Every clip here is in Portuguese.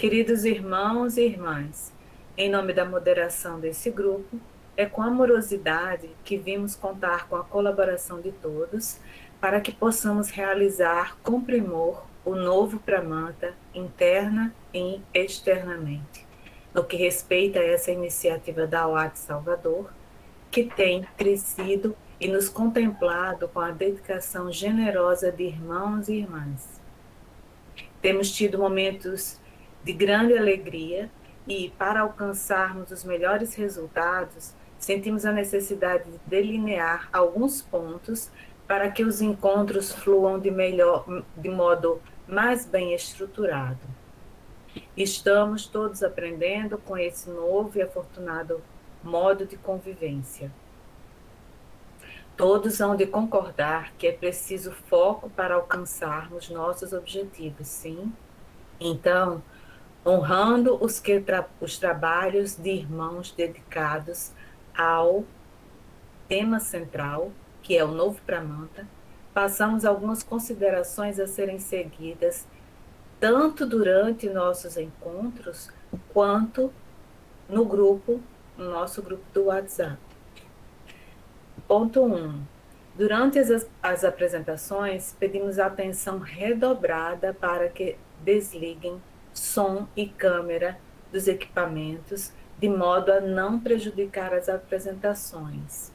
Queridos irmãos e irmãs, em nome da moderação desse grupo, é com amorosidade que vimos contar com a colaboração de todos para que possamos realizar com primor o novo Pramanta, interna e externamente. No que respeita a essa iniciativa da OAT Salvador, que tem crescido e nos contemplado com a dedicação generosa de irmãos e irmãs. Temos tido momentos de grande alegria e, para alcançarmos os melhores resultados, sentimos a necessidade de delinear alguns pontos para que os encontros fluam de modo mais bem estruturado. Estamos todos aprendendo com esse novo e afortunado modo de convivência. Todos hão de concordar que é preciso foco para alcançarmos nossos objetivos, sim? Então, honrando os trabalhos de irmãos dedicados ao tema central, que é o novo Pramanta, passamos algumas considerações a serem seguidas tanto durante nossos encontros, quanto no nosso grupo do WhatsApp. Ponto 1. Durante as apresentações, pedimos atenção redobrada para que desliguem som e câmera dos equipamentos, de modo a não prejudicar as apresentações.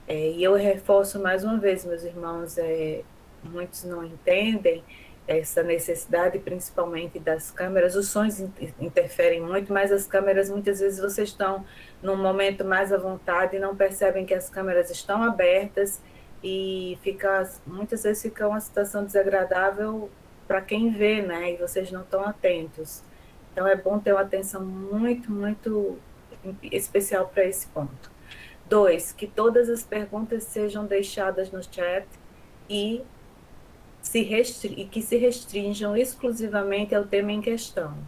E eu reforço mais uma vez, meus irmãos, muitos não entendem essa necessidade, principalmente das câmeras. Os sons interferem muito, mas as câmeras, muitas vezes, vocês estão num momento mais à vontade e não percebem que as câmeras estão abertas e muitas vezes fica uma situação desagradável para quem vê, né? E vocês não estão atentos. Então, é bom ter uma atenção muito, muito especial para esse ponto. 2, que todas as perguntas sejam deixadas no chat e que se restringam exclusivamente ao tema em questão.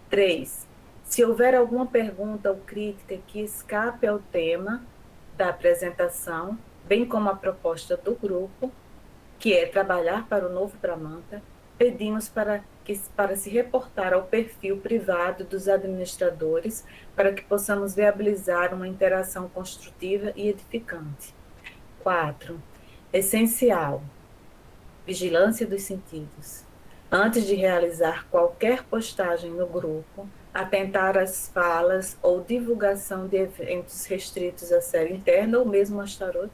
3. Se houver alguma pergunta ou crítica que escape ao tema da apresentação, bem como a proposta do grupo, que é trabalhar para o novo Pramanta, pedimos para se reportar ao perfil privado dos administradores para que possamos viabilizar uma interação construtiva e edificante. 4. Essencial. Vigilância dos sentidos. Antes de realizar qualquer postagem no grupo, atentar às falas ou divulgação de eventos restritos à série interna ou mesmo às tarot,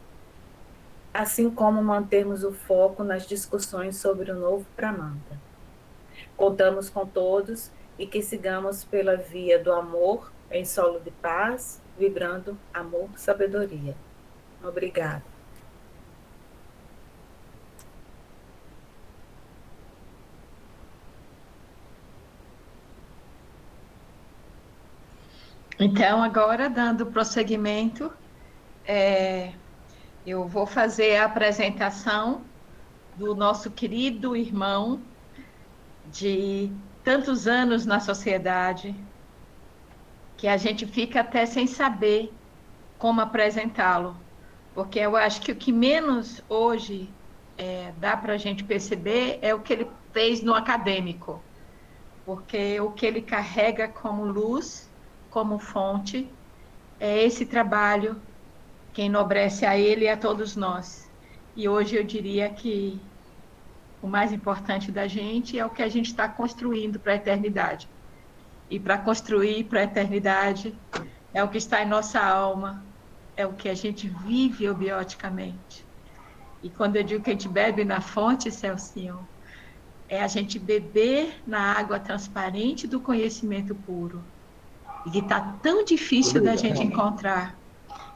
assim como mantermos o foco nas discussões sobre o novo Pramanta. Contamos com todos e que sigamos pela via do amor em solo de paz, vibrando amor, sabedoria. Obrigada. Então, agora, dando prosseguimento, eu vou fazer a apresentação do nosso querido irmão de tantos anos na sociedade, que a gente fica até sem saber como apresentá-lo, porque eu acho que o que menos hoje dá para a gente perceber é o que ele fez no acadêmico, porque o que ele carrega como luz, como fonte, é esse trabalho que enobrece a ele e a todos nós. E hoje eu diria que o mais importante da gente é o que a gente está construindo para a eternidade. E para construir para a eternidade é o que está em nossa alma, é o que a gente vive eubioticamente. E quando eu digo que a gente bebe na fonte, Celcinho, é a gente beber na água transparente do conhecimento puro. E que está tão difícil da gente encontrar.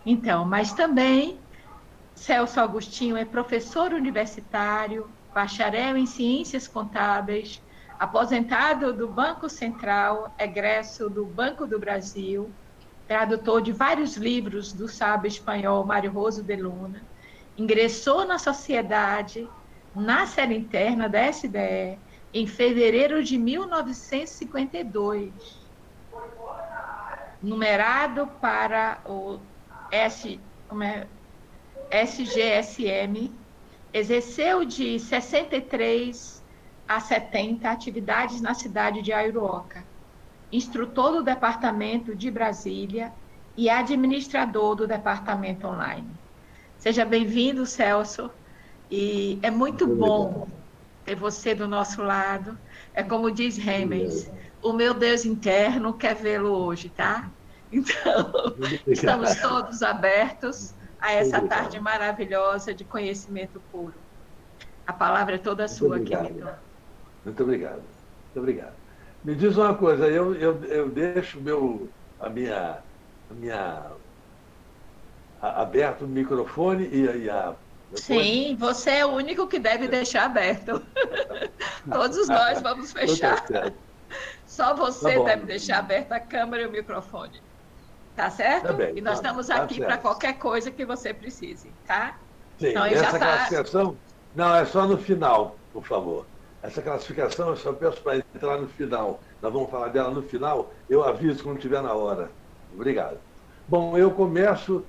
Então, mas também, Celso Agostinho é professor universitário, bacharel em ciências contábeis, aposentado do Banco Central, egresso do Banco do Brasil, tradutor de vários livros do sábio espanhol Mário Roso de Luna, ingressou na sociedade, na série interna da SBE, em fevereiro de 1952, numerado para o SGSM, exerceu de 63 há 70 atividades na cidade de Aiuruoca, instrutor do departamento de Brasília e administrador do departamento online. Seja bem-vindo, Celso, e é muito Muito bom obrigado. ter você do nosso lado. É como diz Hemens, Obrigado. o meu Deus interno quer vê-lo hoje, tá? Então, Muito estamos obrigado. todos abertos a essa tarde Obrigado. maravilhosa de conhecimento puro. A palavra é toda Muito sua, querido. obrigado. Muito obrigado. Muito obrigado. Me diz uma coisa, eu deixo a minha aberto o microfone e depois. Sim, você é o único que deve deixar aberto. Todos nós vamos Então tá fechar. certo. Só Tá você deve bom. deixar aberta a câmera e o microfone. Tá Tá certo? bem, E nós tá, estamos tá aqui para certo. qualquer coisa que você precise, tá? Sim, Então, ele já essa está. classificação, não, é só no final, por favor. Essa classificação eu só peço para entrar no final. Nós vamos falar dela no final, eu aviso quando estiver na hora. Obrigado. Bom, eu começo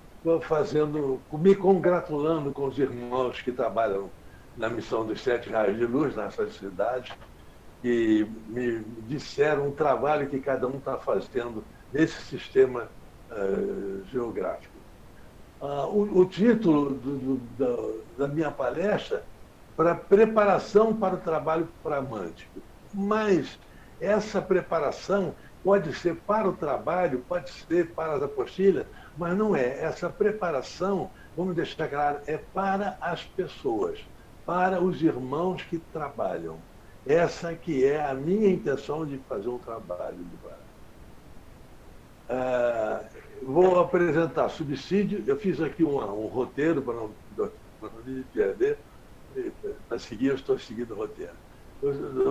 me congratulando com os irmãos que trabalham na missão dos 7 raios de luz nessa cidade, que me disseram um trabalho que cada um está fazendo nesse sistema geográfico. O título da minha palestra para preparação para o trabalho pragmático. Mas essa preparação pode ser para o trabalho, pode ser para as apostilhas, mas não é. Essa preparação, vamos deixar claro, é para as pessoas, para os irmãos que trabalham. Essa que é a minha intenção de fazer um trabalho de vou apresentar subsídio. Eu fiz aqui um roteiro para não me perder. Para seguir, eu estou seguindo o roteiro.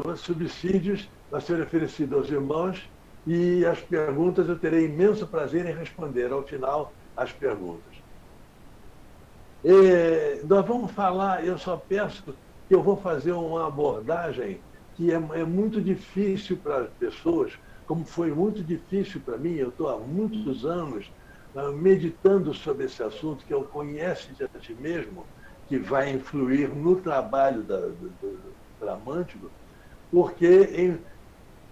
Os subsídios a serem oferecidos aos irmãos e as perguntas eu terei imenso prazer em responder ao final as perguntas. Nós vamos falar, eu só peço que eu vou fazer uma abordagem que é muito difícil para as pessoas, como foi muito difícil para mim. Eu estou há muitos anos meditando sobre esse assunto, que é o conhece-te a ti mesmo, que vai influir no trabalho do Tramântico, porque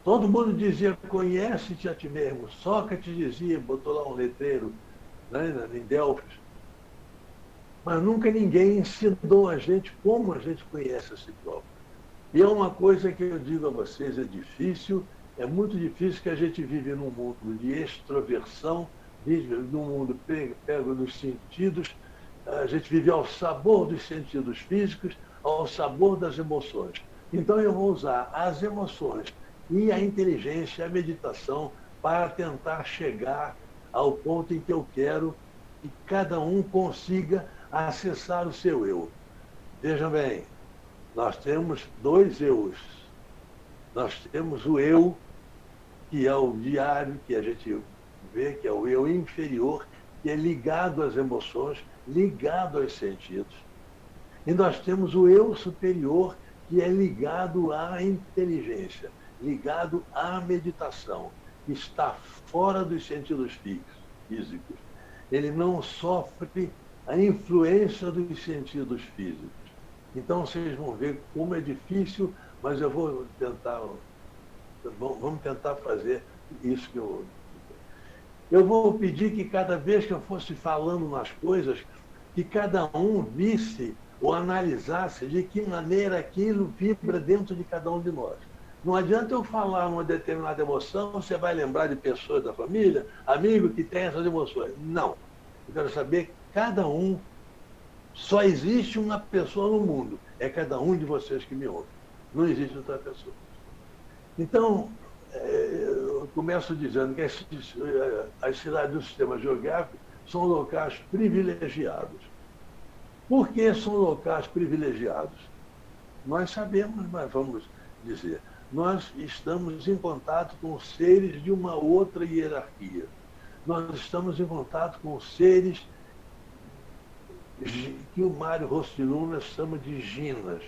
todo mundo dizia, conhece-te a ti mesmo. Sócrates dizia, botou lá um letreiro, né, em Delfos, mas nunca ninguém ensinou a gente como a gente conhece a si próprio. E é uma coisa que eu digo a vocês, é difícil, é muito difícil, que a gente vive num mundo de extroversão, vive num mundo pego nos sentidos. A gente vive ao sabor dos sentidos físicos, ao sabor das emoções. Então eu vou usar as emoções e a inteligência, a meditação, para tentar chegar ao ponto em que eu quero que cada um consiga acessar o seu eu. Vejam bem, nós temos 2 eus. Nós temos o eu, que é o diário, que a gente vê, que é o eu inferior, que é ligado às emoções, ligado aos sentidos. E nós temos o eu superior, que é ligado à inteligência, ligado à meditação, que está fora dos sentidos físicos. Ele não sofre a influência dos sentidos físicos. Então, vocês vão ver como é difícil, mas eu vou tentar, vamos tentar fazer isso que eu vou pedir que cada vez que eu fosse falando nas coisas, que cada um visse ou analisasse de que maneira aquilo vibra dentro de cada um de nós. Não adianta eu falar uma determinada emoção, você vai lembrar de pessoas da família, amigo que tem essas emoções. Não. Eu quero saber, cada um, só existe uma pessoa no mundo, é cada um de vocês que me ouve. Não existe outra pessoa. Então, eu começo dizendo que as cidades do sistema geográfico são locais privilegiados. Por que são locais privilegiados? Nós sabemos, mas vamos dizer, nós estamos em contato com seres de uma outra hierarquia. Nós estamos em contato com seres que o Mário Rostiluna chama de ginas.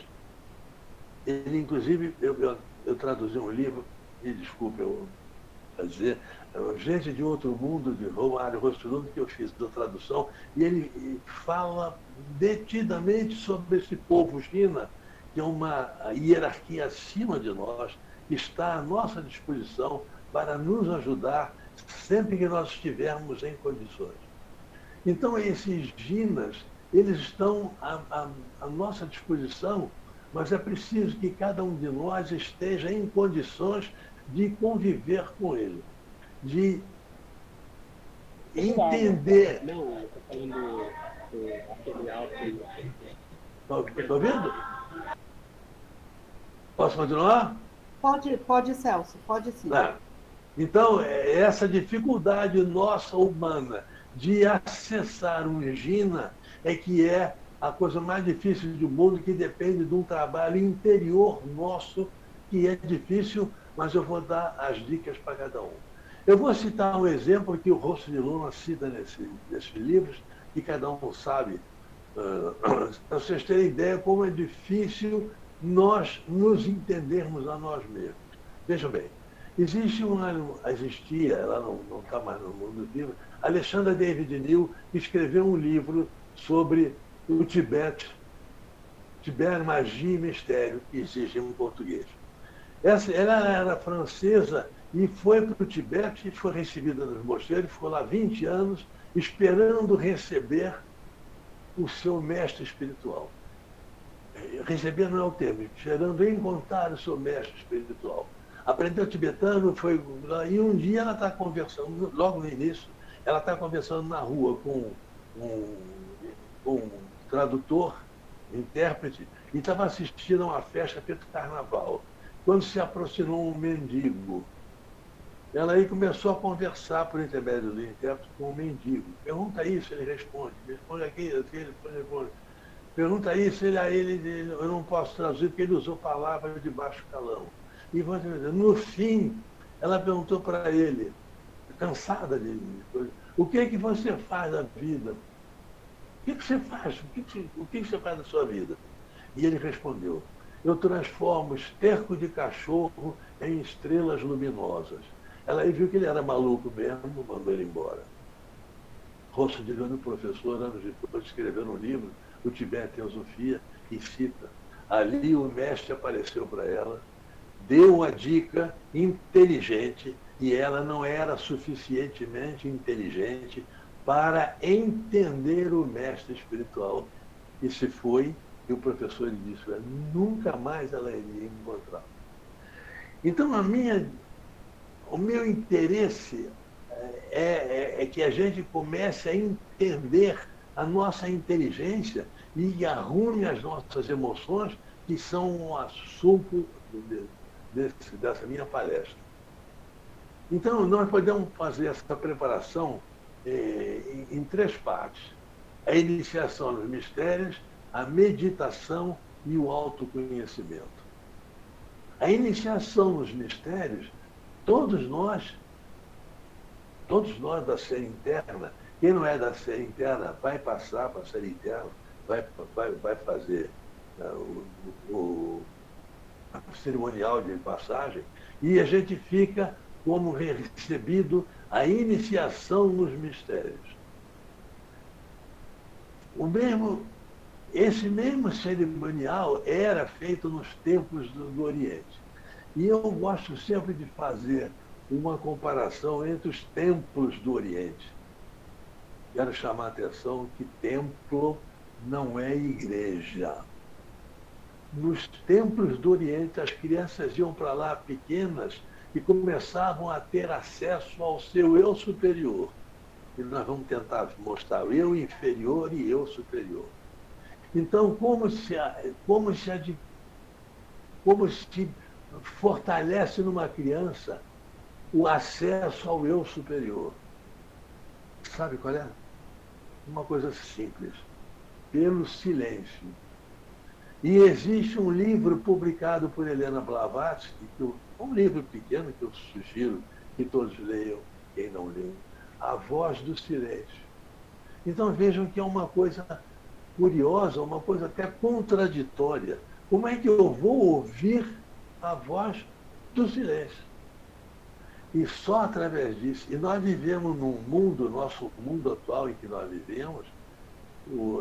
Ele, inclusive, eu traduzi um livro, me desculpe eu dizer, Gente de Outro Mundo, de Mário Rostiluna, que eu fiz da tradução, e ele fala detidamente sobre esse povo China, que é uma hierarquia acima de nós, que está à nossa disposição para nos ajudar sempre que nós estivermos em condições. Então, esses ginas, eles estão à nossa disposição, mas é preciso que cada um de nós esteja em condições de conviver com ele, de entender. Não, estou falando aquele álbum. Está ouvindo? Posso continuar? Pode, Celso, pode sim. Então, essa dificuldade nossa humana de acessar um gina é que é a coisa mais difícil do mundo, que depende de um trabalho interior nosso, que é difícil, mas eu vou dar as dicas para cada um. Eu vou citar um exemplo que o Rosso de Luna cita nesses livros, que cada um sabe, para vocês terem ideia como é difícil nós nos entendermos a nós mesmos. Vejam bem, existia, ela não está mais no mundo vivo, Alexandra David New escreveu um livro sobre o Tibete, Magia e Mistério, que existe em português. Ela era francesa e foi para o Tibete, foi recebida nos mosteiros, ficou lá 20 anos esperando receber o seu mestre espiritual. Receber não é o termo, esperando encontrar o seu mestre espiritual. Aprendeu tibetano, e um dia ela está conversando, logo no início, ela está conversando na rua com um tradutor, intérprete, e estava assistindo a uma festa feita carnaval. Quando se aproximou um mendigo, ela aí começou a conversar por intermédio do intérprete com o mendigo. Pergunta isso, ele responde. Responde aquilo, ele responde. Pergunta isso, eu não posso traduzir porque ele usou palavras de baixo calão. E no fim, ela perguntou para ele, cansada de o que é que você faz da vida? O que você faz? O que você faz da sua vida? E ele respondeu, eu transformo esterco de cachorro em estrelas luminosas. Ela aí viu que ele era maluco mesmo, mandou ele embora. Rosso de Luna, professor, anos depois, escreveu no livro O Tibete e Teosofia, e cita, ali o mestre apareceu para ela, deu uma dica inteligente, e ela não era suficientemente inteligente para entender o mestre espiritual. E se foi, e o professor lhe disse, nunca mais ela iria encontrá-lo. Então, o meu interesse é que a gente comece a entender a nossa inteligência e arrume as nossas emoções, que são um assunto dessa minha palestra. Então, nós podemos fazer essa preparação em 3 partes. A iniciação nos mistérios, a meditação e o autoconhecimento. A iniciação nos mistérios, todos nós da série interna, quem não é da série interna vai passar para a série interna, vai fazer o cerimonial de passagem, e a gente fica como recebido a iniciação nos mistérios. Esse mesmo cerimonial era feito nos templos do Oriente. E eu gosto sempre de fazer uma comparação entre os templos do Oriente. Quero chamar a atenção que templo não é igreja. Nos templos do Oriente, as crianças iam para lá pequenas e começavam a ter acesso ao seu eu superior. E nós vamos tentar mostrar o eu inferior e eu superior. Então, como se fortalece numa criança o acesso ao eu superior? Sabe qual é? Uma coisa simples. Pelo silêncio. E existe um livro publicado por Helena Blavatsky, um livro pequeno que eu sugiro que todos leiam, quem não leu, A Voz do Silêncio. Então vejam que é uma coisa curiosa, uma coisa até contraditória. Como é que eu vou ouvir a voz do silêncio? E só através disso. E nós vivemos num mundo, nosso mundo atual em que nós vivemos,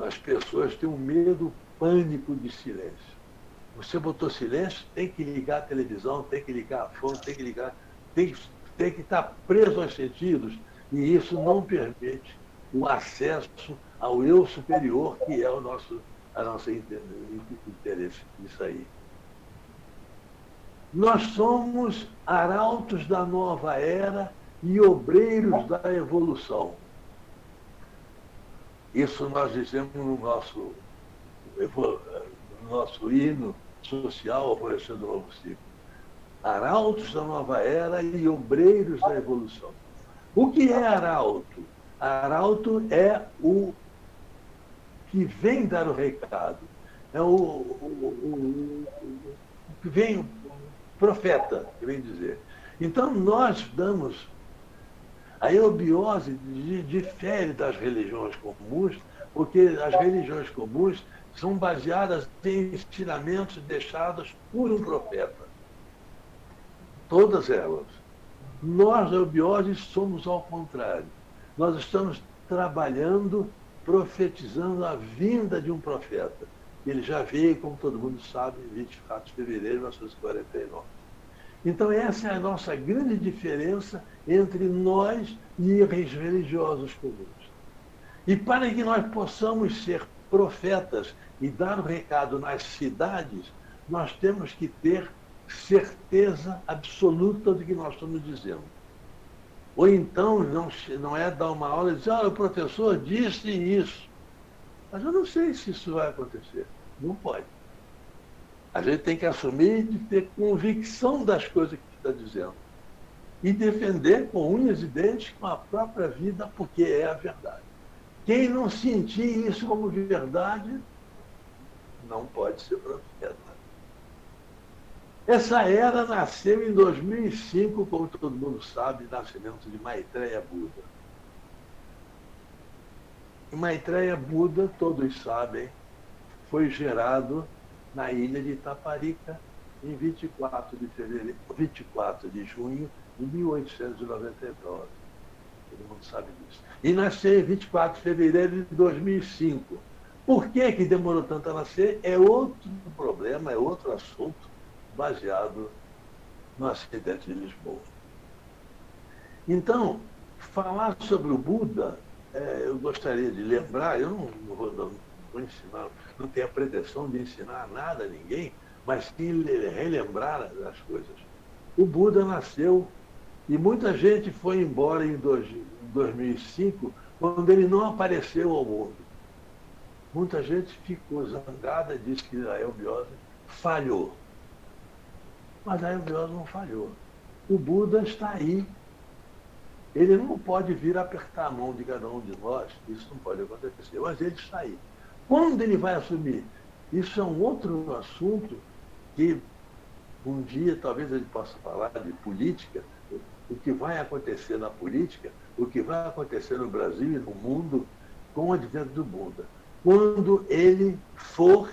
as pessoas têm um medo, pânico de silêncio. Você botou silêncio, tem que ligar a televisão, tem que ligar a fonte, tem que ligar, tem que estar preso aos sentidos, e isso não permite o acesso ao eu superior, que é a nossa interesse nisso aí. Nós somos arautos da nova era e obreiros da evolução. Isso nós dizemos no nosso hino social, Alvorecer do Novo Ciclo. Arautos da nova era e obreiros da evolução. O que é arauto? Arauto é o que vem dar o recado. É o que vem, o profeta, que vem dizer. Então, nós damos. A eubiose difere das religiões comuns, porque as religiões comuns são baseadas em ensinamentos deixados por um profeta. Todas elas. Nós, da eubiose, somos ao contrário. Nós estamos trabalhando, profetizando a vinda de um profeta. Ele já veio, como todo mundo sabe, em 24 de fevereiro de 1949. Então, essa é a nossa grande diferença entre nós e os religiosos comuns. E para que nós possamos ser profetas e dar o recado nas cidades, nós temos que ter certeza absoluta do que nós estamos dizendo. Ou então, não é dar uma aula e dizer, o professor disse isso. Mas eu não sei se isso vai acontecer. Não pode. A gente tem que assumir e ter convicção das coisas que está dizendo. E defender com unhas e dentes, com a própria vida, porque é a verdade. Quem não sentir isso como verdade, não pode ser profeta. Essa era nasceu em 2005, como todo mundo sabe, nascimento de Maitreya Buda. E Maitreya Buda, todos sabem, foi gerado na ilha de Itaparica, em 24 de junho de 1899. Todo mundo sabe disso. E nasceu em 24 de fevereiro de 2005. Por que demorou tanto a nascer? É outro problema, é outro assunto, baseado no acidente de Lisboa. Então, falar sobre o Buda, eu gostaria de lembrar, eu não vou ensinar, não tenho a pretensão de ensinar nada a ninguém, mas sim relembrar as coisas. O Buda nasceu e muita gente foi embora em 2005, quando ele não apareceu ao mundo. Muita gente ficou zangada e disse que a eubiose falhou. Mas a eubiose não falhou. O Buda está aí. Ele não pode vir apertar a mão de cada um de nós, isso não pode acontecer, mas ele está aí. Quando ele vai assumir? Isso é um outro assunto que um dia talvez ele possa falar de política, o que vai acontecer na política, o que vai acontecer no Brasil e no mundo com o advento do Buda. Quando ele for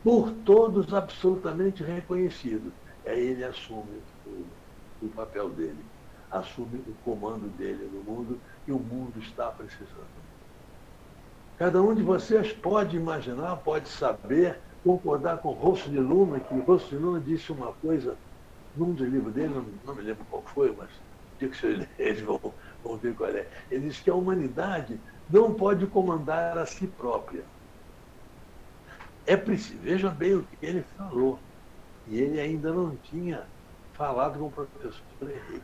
por todos absolutamente reconhecido, aí ele assume o papel dele, assume o comando dele no mundo e o mundo está precisando. Cada um de vocês pode imaginar, pode saber, concordar com Rosso de Luna, que Rosso de Luna disse uma coisa num dos livros dele, não me lembro qual foi, mas digo que eles vão ver qual é. Ele diz que a humanidade não pode comandar a si própria. É preciso, veja bem o que ele falou. E ele ainda não tinha falado com o professor Henrique.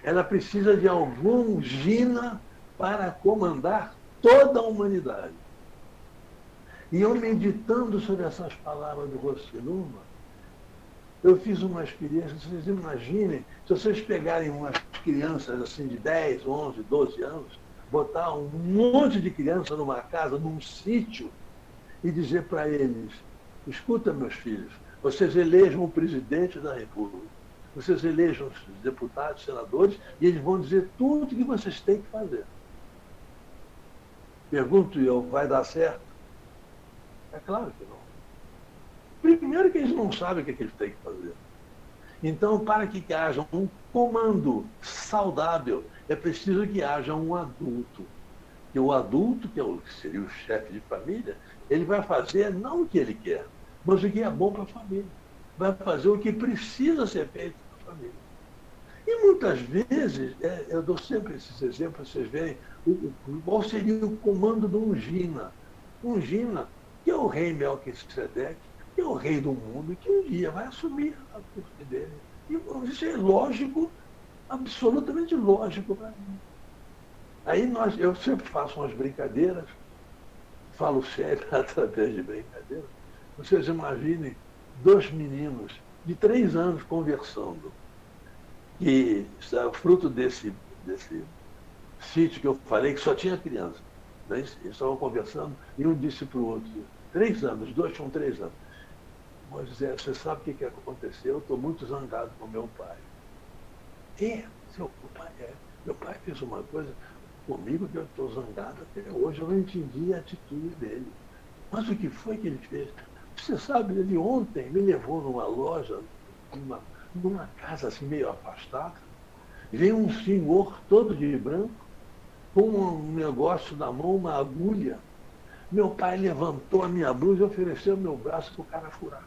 Ela precisa de algum Gina para comandar toda a humanidade. E eu, meditando sobre essas palavras do Rosso de Luma, eu fiz uma experiência. Vocês imaginem, se vocês pegarem umas crianças assim de 10, 11, 12 anos, botar um monte de criança numa casa, num sítio, e dizer para eles, escuta, meus filhos, vocês elejam o presidente da República, vocês elejam os deputados, senadores, e eles vão dizer tudo o que vocês têm que fazer. Pergunto eu, vai dar certo? É claro que não. Primeiro que eles não sabem o que eles têm que fazer. Então, para que haja um comando saudável, é preciso que haja um adulto. E o adulto, que seria o chefe de família, ele vai fazer não o que ele quer, mas o que é bom para a família. vai fazer o que precisa ser feito na família. E muitas vezes, eu dou sempre esses exemplos, vocês veem, qual seria o comando de Ungina. Ungina, que é o rei Melquisedeque, que é o rei do mundo, que um dia vai assumir a corte dele. E isso é lógico, absolutamente lógico para mim. Aí eu sempre faço umas brincadeiras, falo sério através de brincadeiras. Vocês imaginem 2 meninos de 3 anos conversando, que é fruto desse sítio que eu falei, que só tinha criança. Né? Eles estavam conversando e um disse para o outro, 3 anos, os 2 tinham 3 anos. Moisés, você sabe o que aconteceu? Eu estou muito zangado com meu pai. Seu pai é. Meu pai fez uma coisa comigo que eu estou zangado até hoje. Eu não entendi a atitude dele. Mas o que foi que ele fez? Você sabe, ele ontem me levou numa loja, numa casa assim meio afastada. Veio um senhor todo de branco, com um negócio na mão, uma agulha. Meu pai levantou a minha blusa e ofereceu meu braço para o cara furar.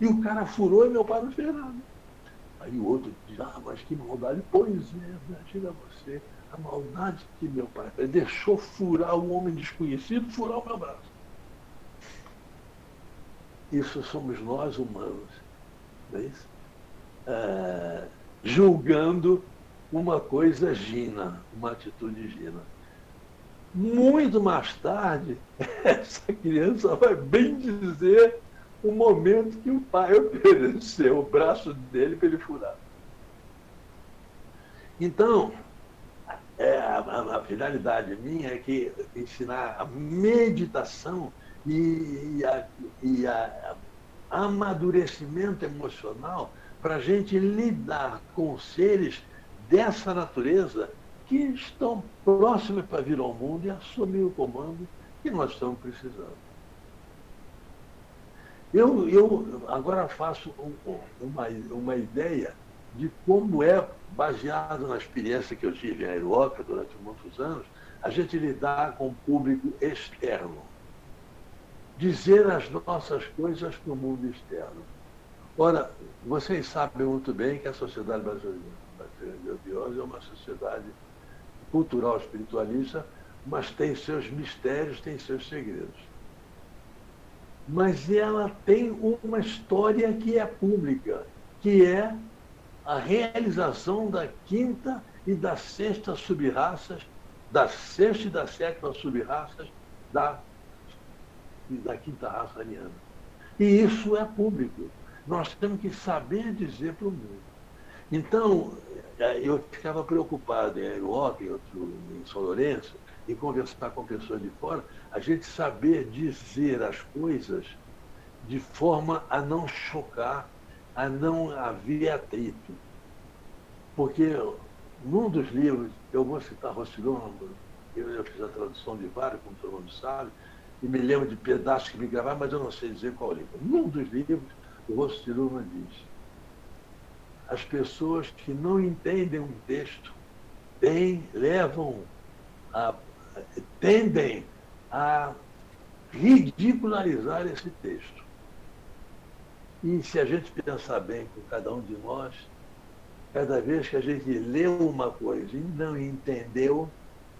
E o cara furou e meu pai não fez nada. Aí o outro diz, mas que maldade. Pois é, imagina você, a maldade que meu pai fez. Deixou furar um homem desconhecido, furar o meu braço. Isso somos nós humanos, não é isso? Julgando uma coisa gina, uma atitude gina. Muito mais tarde, essa criança vai bem dizer o momento que o pai ofereceu o braço dele para ele furar. Então, a finalidade minha é que ensinar a meditação e amadurecimento emocional para a gente lidar com seres dessa natureza que estão próximos para vir ao mundo e assumir o comando que nós estamos precisando. Eu agora faço uma ideia de como é, baseado na experiência que eu tive em Aeroca durante muitos anos, a gente lidar com o público externo. Dizer as nossas coisas para o mundo externo. Ora, vocês sabem muito bem que a Sociedade Brasileira de Obiose é uma sociedade cultural espiritualista, mas tem seus mistérios, tem seus segredos. Mas ela tem uma história que é pública, que é a realização da 5ª e da 6ª subraças, da 6ª e da 7ª subraças da 5ª raça ariana. E isso é público. Nós temos que saber dizer para o mundo. Então, eu ficava preocupado em Aeroca, em São Lourenço, em conversar com pessoas de fora, a gente saber dizer as coisas de forma a não chocar, a não haver atrito. Porque num dos livros, eu vou citar Rossilon, eu fiz a tradução de vários, como todo mundo sabe, e me lembro de pedaços que me gravaram, mas eu não sei dizer qual livro. Num dos livros, o Rossilon diz: as pessoas que não entendem um texto tendem a ridicularizar esse texto. E se a gente pensar bem com cada um de nós, cada vez que a gente lê uma coisa e não entendeu,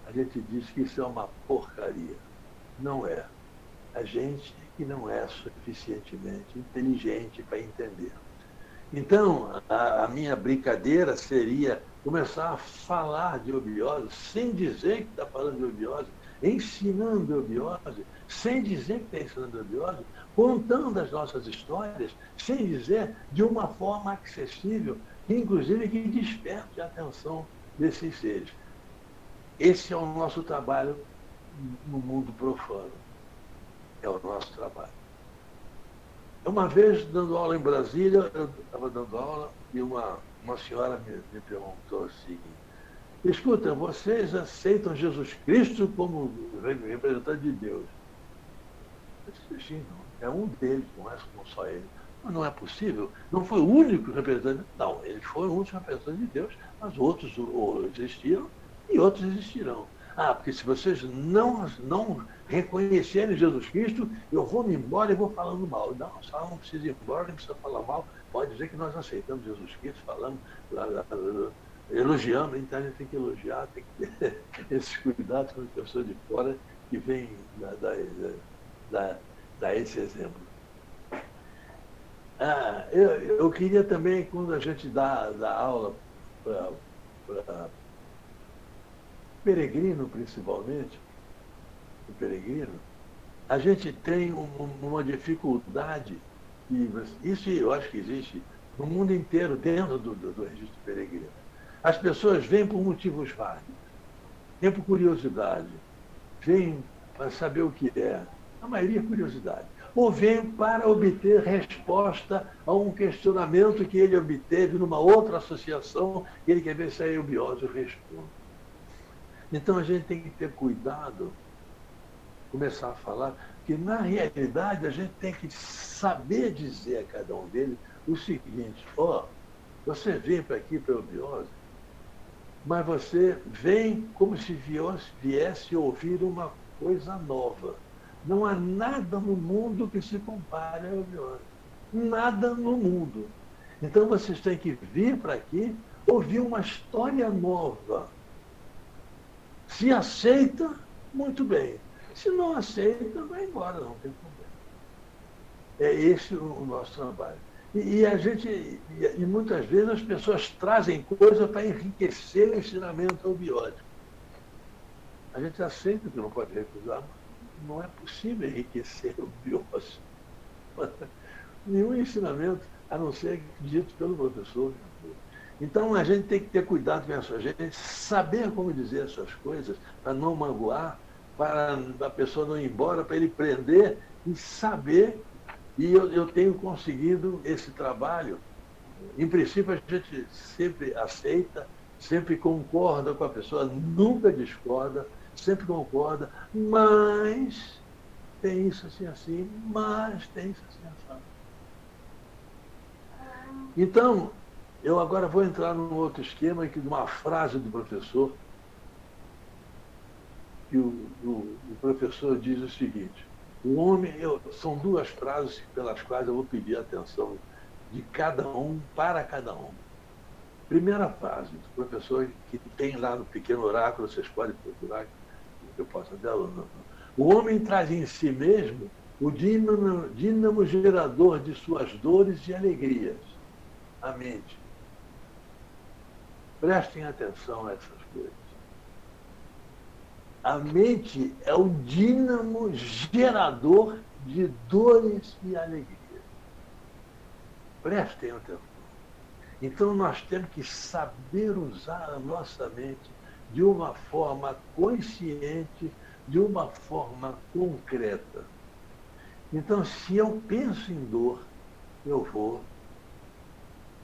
a gente diz que isso é uma porcaria. Não é. A gente que não é suficientemente inteligente para entender. Então, a minha brincadeira seria começar a falar de eubiose, sem dizer que está falando de eubiose, ensinando eubiose, sem dizer que está ensinando eubiose, contando as nossas histórias, sem dizer de uma forma acessível, inclusive que desperte a atenção desses seres. Esse é o nosso trabalho no mundo profano. É o nosso trabalho. Uma vez, dando aula em Brasília, eu estava dando aula e uma senhora me perguntou o seguinte: escuta, vocês aceitam Jesus Cristo como representante de Deus? Eu disse, sim, não. É um deles, não é só ele. Mas não é possível. Não foi o único representante. Não, ele foi o único representante de Deus, mas outros existiram e outros existirão. Ah, porque se vocês não reconhecerem Jesus Cristo, eu vou me embora e vou falando mal. Não, só não precisa ir embora, nem precisa falar mal. Pode dizer que nós aceitamos Jesus Cristo, falamos, elogiamos, então a gente tem que elogiar, tem que ter esses cuidados com as pessoas de fora que vêm dar esse exemplo. Eu queria também, quando a gente dá aula para peregrino, principalmente, o peregrino, a gente tem uma dificuldade, e isso eu acho que existe no mundo inteiro, dentro do registro peregrino. As pessoas vêm por motivos vários, vêm por curiosidade, vêm para saber o que é, a maioria é curiosidade, ou vêm para obter resposta a um questionamento que ele obteve numa outra associação, e ele quer ver se a eubiose responde. Então a gente tem que ter cuidado, começar a falar, que na realidade a gente tem que saber dizer a cada um deles o seguinte: você vem para aqui para a eubiose, mas você vem como se viesse ouvir uma coisa nova. Não há nada no mundo que se compare à eubiose. Nada no mundo. Então vocês têm que vir para aqui ouvir uma história nova. Se aceita, muito bem. Se não aceita, vai embora, não tem problema. É esse o nosso trabalho. E muitas vezes as pessoas trazem coisas para enriquecer o ensinamento eubiótico. A gente aceita que não pode recusar, mas não é possível enriquecer o biose. Nenhum ensinamento, a não ser dito pelo professor. Então, a gente tem que ter cuidado com essa gente, saber como dizer essas coisas, para não magoar, para a pessoa não ir embora, para ele prender e saber. E eu tenho conseguido esse trabalho. Em princípio, a gente sempre aceita, sempre concorda com a pessoa, nunca discorda, sempre concorda, mas tem isso assim, assim, mas tem isso assim, assim. Então, eu agora vou entrar num outro esquema, de uma frase do professor, que o professor diz o seguinte: o homem, são duas frases pelas quais eu vou pedir a atenção de cada um, para cada um. Primeira frase do professor, que tem lá no Pequeno Oráculo, vocês podem procurar, que eu possa dela. O homem traz em si mesmo o dínamo gerador de suas dores e alegrias, a mente. Prestem atenção a essas coisas. A mente é o dínamo gerador de dores e alegrias. Prestem atenção. Então, nós temos que saber usar a nossa mente de uma forma consciente, de uma forma concreta. Então, se eu penso em dor, eu vou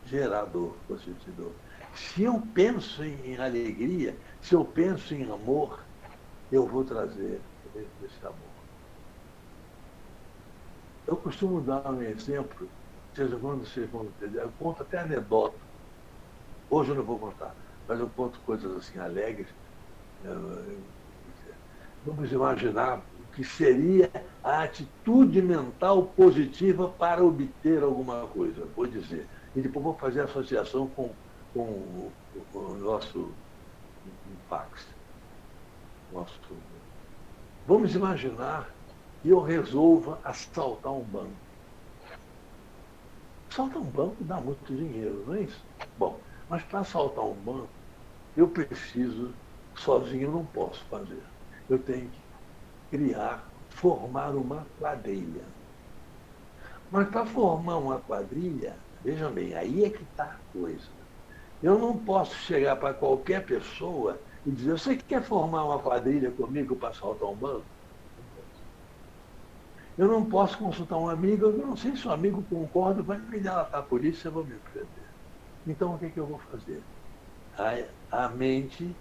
gerar dor, vou sentir dor. Se eu penso em alegria, se eu penso em amor, eu vou trazer esse amor. Eu costumo dar um exemplo, quando vocês vão entender, eu conto até anedota. Hoje eu não vou contar, mas eu conto coisas assim alegres. Vamos imaginar o que seria a atitude mental positiva para obter alguma coisa, vou dizer. E depois vou fazer associação com o nosso Pax. Vamos imaginar que eu resolva assaltar um banco. Assaltar um banco dá muito dinheiro, não é isso? Bom, mas para assaltar um banco, eu preciso, sozinho eu não posso fazer. Eu tenho que formar uma quadrilha. Mas para formar uma quadrilha, vejam bem, aí é que está a coisa. Eu não posso chegar para qualquer pessoa e dizer: você quer formar uma quadrilha comigo para assaltar um banco? Eu não posso consultar um amigo, eu não sei se o amigo concorda, vai me delatar a polícia, eu vou me prender. Então, o que eu vou fazer? A mente,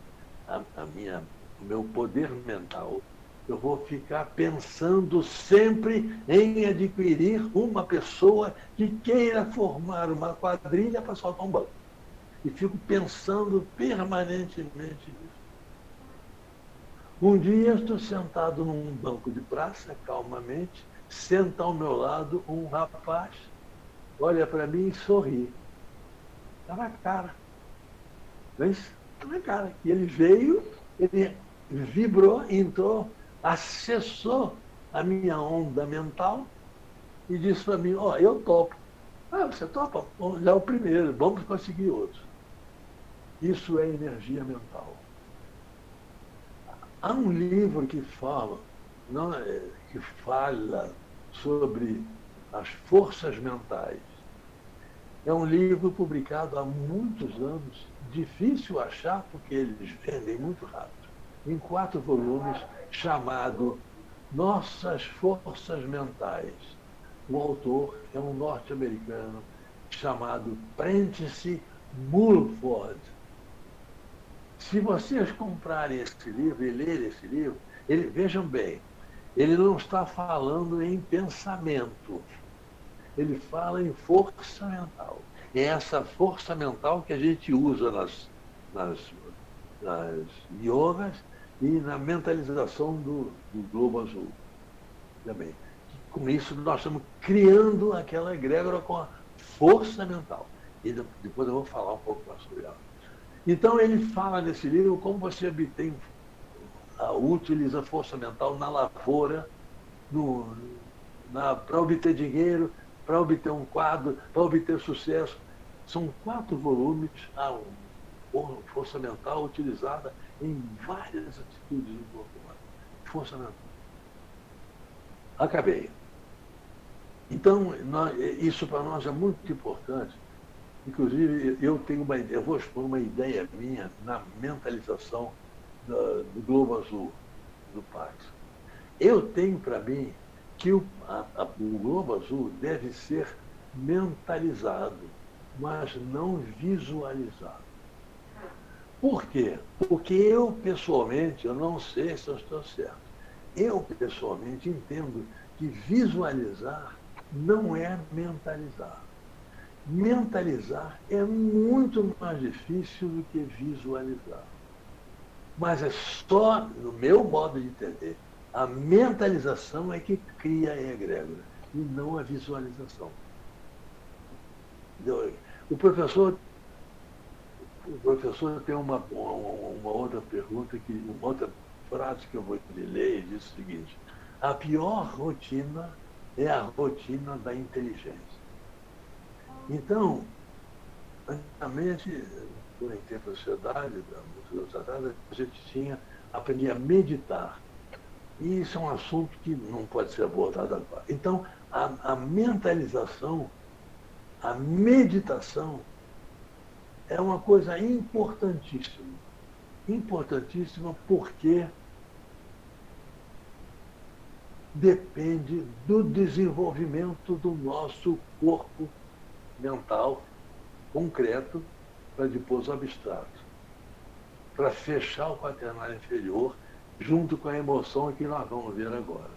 o meu poder mental, eu vou ficar pensando sempre em adquirir uma pessoa que queira formar uma quadrilha para assaltar um banco. E fico pensando permanentemente nisso. Um dia estou sentado num banco de praça, calmamente, senta ao meu lado um rapaz, olha para mim e sorri. Está na cara. Não é isso? Está na cara. E ele veio, ele vibrou, entrou, acessou a minha onda mental e disse para mim, ó, eu topo. Ah, você topa? Bom, já é o primeiro, vamos conseguir outro. Isso é energia mental. Há um livro que fala, não, que fala sobre as forças mentais. É um livro publicado há muitos anos, difícil achar porque eles vendem muito rápido, em 4 volumes, chamado Nossas Forças Mentais. O autor é um norte-americano chamado Prentice Mulford. Se vocês comprarem esse livro e lerem esse livro, vejam bem, ele não está falando em pensamento, ele fala em força mental. É essa força mental que a gente usa nas, nas yogas e na mentalização do globo azul também. Com isso, nós estamos criando aquela egrégora com a força mental. E depois eu vou falar um pouco mais sobre ela. Então, ele fala nesse livro como você utiliza a força mental na lavoura, para obter dinheiro, para obter um quadro, para obter sucesso. São 4 volumes, a força mental utilizada em várias atitudes do corpo humano. Força mental. Acabei. Então, isso para nós é muito importante. Inclusive, eu vou expor uma ideia minha na mentalização do globo azul, do Pax. Eu tenho para mim que o globo azul deve ser mentalizado, mas não visualizado. Por quê? Porque eu, pessoalmente, eu não sei se eu estou certo, eu, pessoalmente, entendo que visualizar não é mentalizar. Mentalizar é muito mais difícil do que visualizar. Mas é só, no meu modo de entender, a mentalização é que cria a egrégora, e não a visualização. O professor tem uma outra pergunta, uma outra frase que eu vou lhe ler, e diz o seguinte: a pior rotina é a rotina da inteligência. Então, antigamente, por tempo da sociedade, muitos anos atrás, a gente aprendia a meditar. E isso é um assunto que não pode ser abordado agora. Então, a mentalização, a meditação, é uma coisa importantíssima. Importantíssima porque depende do desenvolvimento do nosso corpo mental concreto para depois o abstrato, para fechar o quaternário inferior junto com a emoção que nós vamos ver agora.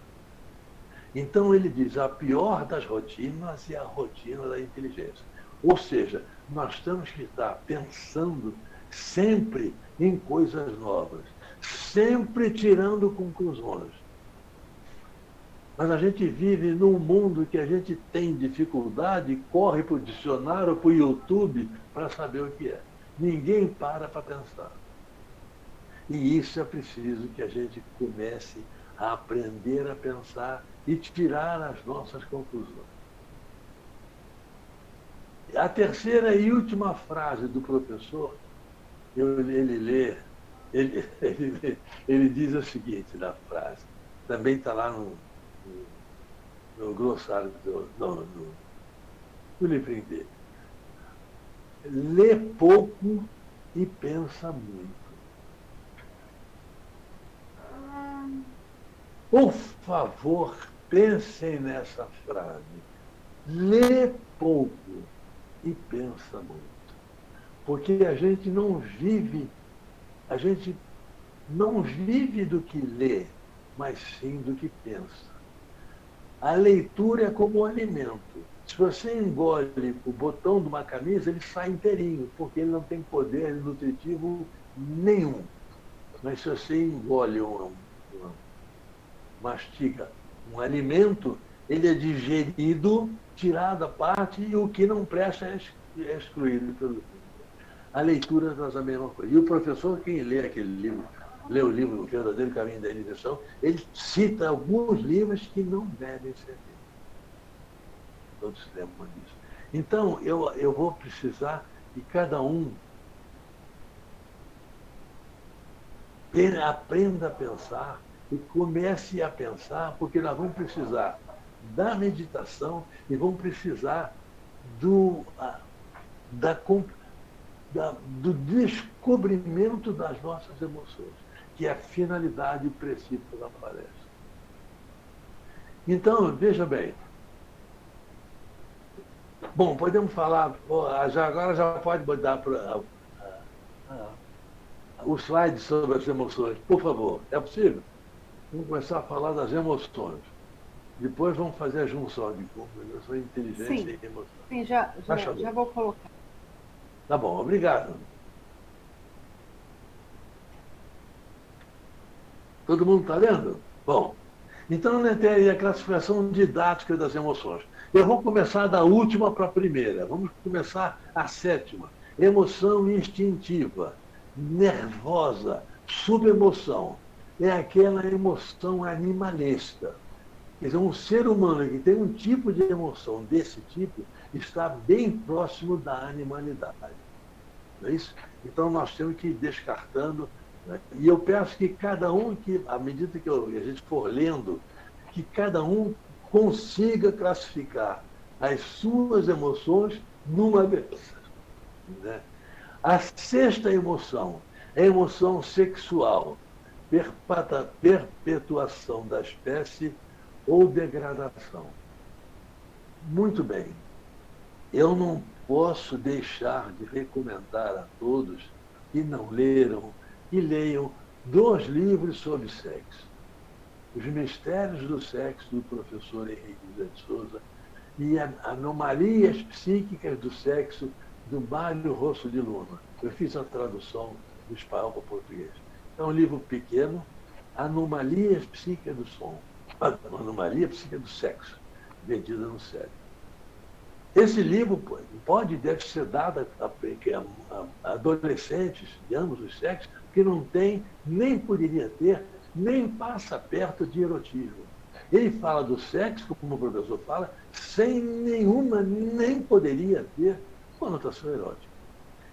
Então ele diz, a pior das rotinas é a rotina da inteligência. Ou seja, nós temos que estar pensando sempre em coisas novas, sempre tirando conclusões. Mas a gente vive num mundo que a gente tem dificuldade e corre para o dicionário, para o YouTube, para saber o que é. Ninguém para pensar. E isso é preciso que a gente comece a aprender a pensar e tirar as nossas conclusões. A terceira e última frase do professor, ele diz o seguinte na frase, também está lá no glossário no livrinho dele. Lê pouco e pensa muito. Por favor, pensem nessa frase. Lê pouco e pensa muito. Porque a gente não vive do que lê, mas sim do que pensa. A leitura é como um alimento. Se você engole o botão de uma camisa, ele sai inteirinho, porque ele não tem poder nutritivo nenhum. Mas se você engole mastiga um alimento, ele é digerido, tirado à parte, e o que não presta é excluído pelo. A leitura faz a mesma coisa. E o professor, quem lê aquele livro, lê o livro O Verdadeiro Caminho da Iniciação, ele cita alguns livros que não devem ser lidos. Todos lembram disso. Então, eu vou precisar que cada um aprenda a pensar e comece a pensar, porque nós vamos precisar da meditação e vamos precisar do, do descobrimento das nossas emoções, que é a finalidade e o princípio da palestra. Então, veja bem. Bom, podemos falar, agora já pode botar o slide sobre as emoções, por favor. É possível? Vamos começar a falar das emoções. Depois vamos fazer a junção de combinação, inteligência e emoção. Sim, já vou colocar. Tá bom, obrigado. Todo mundo está lendo? Bom, então tem aí a classificação didática das emoções. Eu vou começar da última para a primeira. Vamos começar a sétima. Emoção instintiva, nervosa, subemoção. É aquela emoção animalesca. Quer dizer, um ser humano que tem um tipo de emoção desse tipo está bem próximo da animalidade. Não é isso? Então, nós temos que ir descartando. Né? E eu peço que cada um, à medida que a gente for lendo, que cada um consiga classificar as suas emoções numa vez. Né? A sexta emoção é a emoção sexual, perpetuação da espécie ou degradação. Muito bem. Eu não posso deixar de recomendar a todos que não leram, que leiam 2 livros sobre sexo. Os Mistérios do Sexo, do professor Henrique José de Souza, e Anomalias Psíquicas do Sexo, do Mário Rosso de Luna. Eu fiz a tradução do espanhol para o português. É um livro pequeno, Anomalias Psíquicas do Som, Anomalia Psíquica do Sexo, vendida no sério. Esse livro deve ser dado a adolescentes de ambos os sexos que não tem, nem poderia ter, nem passa perto de erotismo. Ele fala do sexo, como o professor fala, sem nenhuma, nem poderia ter conotação erótica.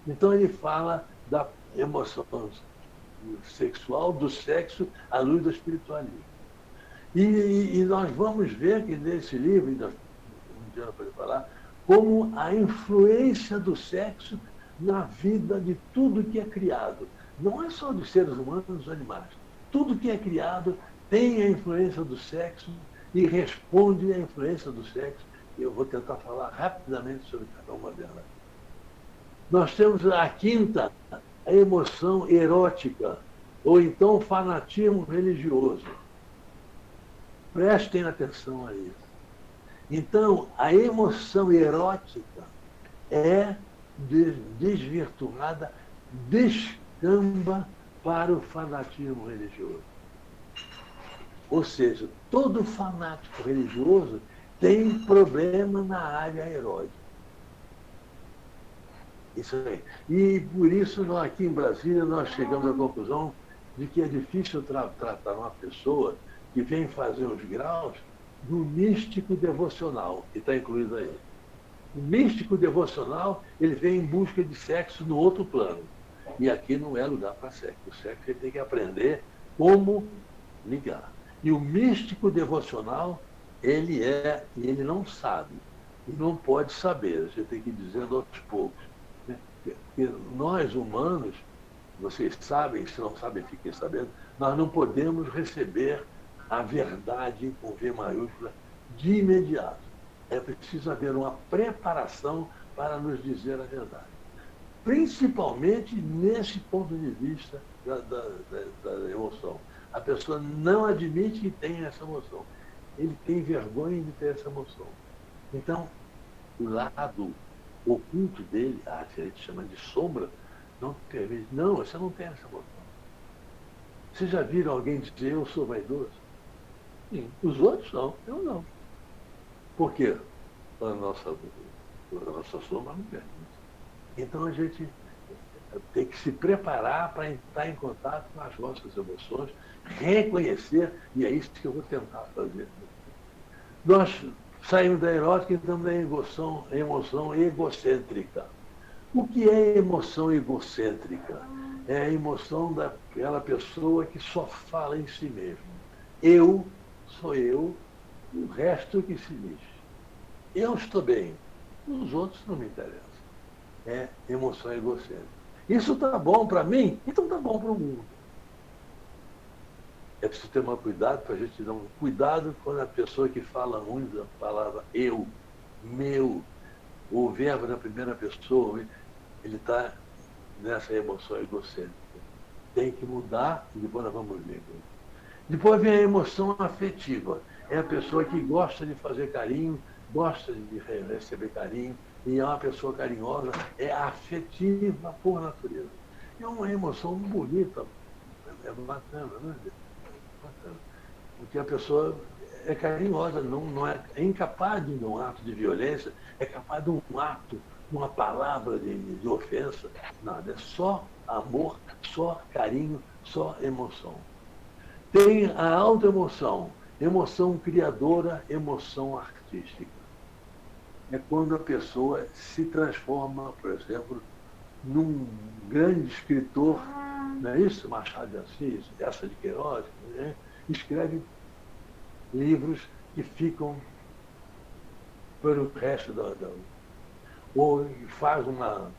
Então ele fala da emoção sexual, do sexo, à luz do espiritualismo. E nós vamos ver que nesse livro, um dia eu vou falar, como a influência do sexo na vida de tudo que é criado. Não é só dos seres humanos e dos animais. Tudo que é criado tem a influência do sexo e responde à influência do sexo. Eu vou tentar falar rapidamente sobre cada uma delas. Nós temos a quinta, a emoção erótica, ou então o fanatismo religioso. Prestem atenção a isso. Então, a emoção erótica é desvirtuada, descamba para o fanatismo religioso. Ou seja, todo fanático religioso tem problema na área erótica. Isso aí. E por isso, nós, aqui em Brasília, nós chegamos à conclusão de que é difícil tratar uma pessoa que vem fazer os graus do místico devocional, que está incluído aí. O místico devocional, ele vem em busca de sexo no outro plano. E aqui não é lugar para sexo. O sexo ele tem que aprender como ligar. E o místico devocional, ele não sabe. E não pode saber. Você tem que ir dizendo aos poucos. Né? Porque nós, humanos, vocês sabem, se não sabem, fiquem sabendo, nós não podemos receber a verdade, com V maiúscula, de imediato. É preciso haver uma preparação para nos dizer a verdade. Principalmente nesse ponto de vista da emoção. A pessoa não admite que tem essa emoção. Ele tem vergonha de ter essa emoção. Então, o lado oculto dele, que a gente chama de sombra, não permite. Não, você não tem essa emoção. Vocês já viram alguém dizer eu sou vaidoso? Sim. Os outros não, eu não. Por quê? A nossa soma não permite. Então a gente tem que se preparar para entrar em contato com as nossas emoções, reconhecer, e é isso que eu vou tentar fazer. Nós saímos da erótica e estamos na emoção egocêntrica. O que é emoção egocêntrica? É a emoção daquela pessoa que só fala em si mesmo. Eu sou eu, o resto que se lixe. Eu estou bem, os outros não me interessam. É emoção egocêntrica. Isso está bom para mim, então está bom para o mundo. É preciso ter um cuidado para a gente dar um cuidado quando a pessoa que fala muito a palavra eu, meu, o verbo na primeira pessoa, ele está nessa emoção egocêntrica. Tem que mudar e depois nós vamos ver. Depois vem a emoção afetiva. É a pessoa que gosta de fazer carinho, gosta de receber carinho, e é uma pessoa carinhosa, é afetiva por natureza. É uma emoção bonita, é bacana, né? Bacana. Porque a pessoa é carinhosa, não é incapaz de um ato de violência, é capaz de um ato, uma palavra de ofensa. Nada, é só amor, só carinho, só emoção. Tem a autoemoção, emoção criadora, emoção artística. É quando a pessoa se transforma, por exemplo, num grande escritor, não é isso? Machado de Assis, Eça de Queiroz, né? Escreve livros que ficam pelo resto da ou faz uma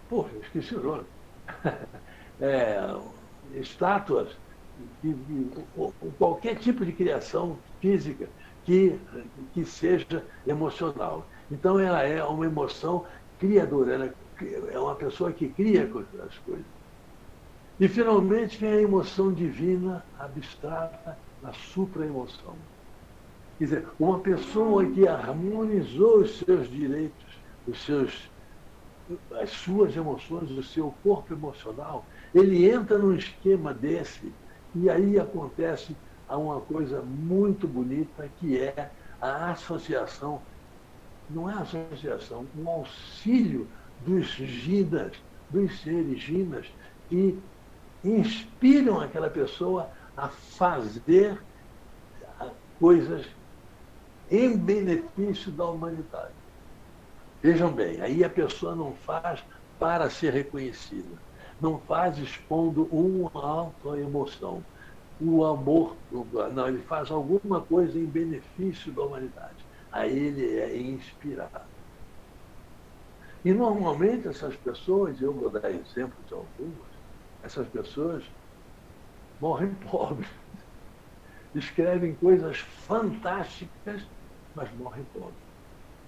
porra, esqueci o nome. Estátuas, qualquer tipo de criação física que seja emocional. Então, ela é uma emoção criadora, ela é uma pessoa que cria as coisas. E, finalmente, vem a emoção divina, abstrata, a supra-emoção. Quer dizer, uma pessoa que harmonizou os seus direitos, as suas emoções, o seu corpo emocional, ele entra num esquema desse e aí acontece uma coisa muito bonita, que é a associação, não é a associação, um auxílio dos ginas, dos seres ginas, que inspiram aquela pessoa a fazer coisas em benefício da humanidade. Vejam bem, aí a pessoa não faz para ser reconhecida, não faz expondo uma autoemoção, o amor, não, ele faz alguma coisa em benefício da humanidade. Aí ele é inspirado. E normalmente essas pessoas, eu vou dar exemplo de algumas, essas pessoas morrem pobres, escrevem coisas fantásticas, mas morrem pobres.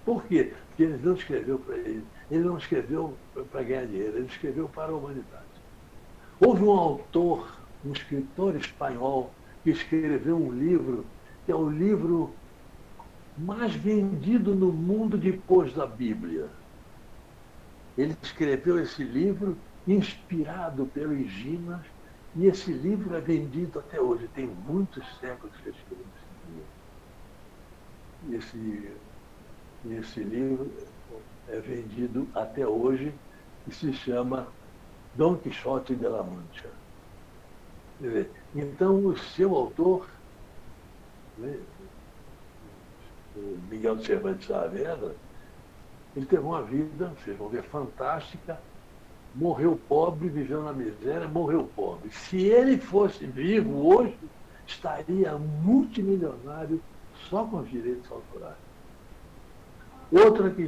Por quê? Porque ele não escreveu para ele não escreveu para ganhar dinheiro, ele escreveu para a humanidade. Houve um autor, um escritor espanhol, que escreveu um livro, que é o livro mais vendido no mundo depois da Bíblia. Ele escreveu esse livro inspirado pelo Ginas, e esse livro é vendido até hoje. Tem muitos séculos que ele escreveu esse livro. Esse livro é vendido até hoje e se chama Dom Quixote de la Mancha. Então, o seu autor, né, o Miguel de Cervantes Saavedra, ele teve uma vida, vocês vão ver, fantástica, morreu pobre, viveu na miséria, morreu pobre. Se ele fosse vivo hoje, estaria multimilionário só com os direitos autorais. Outra que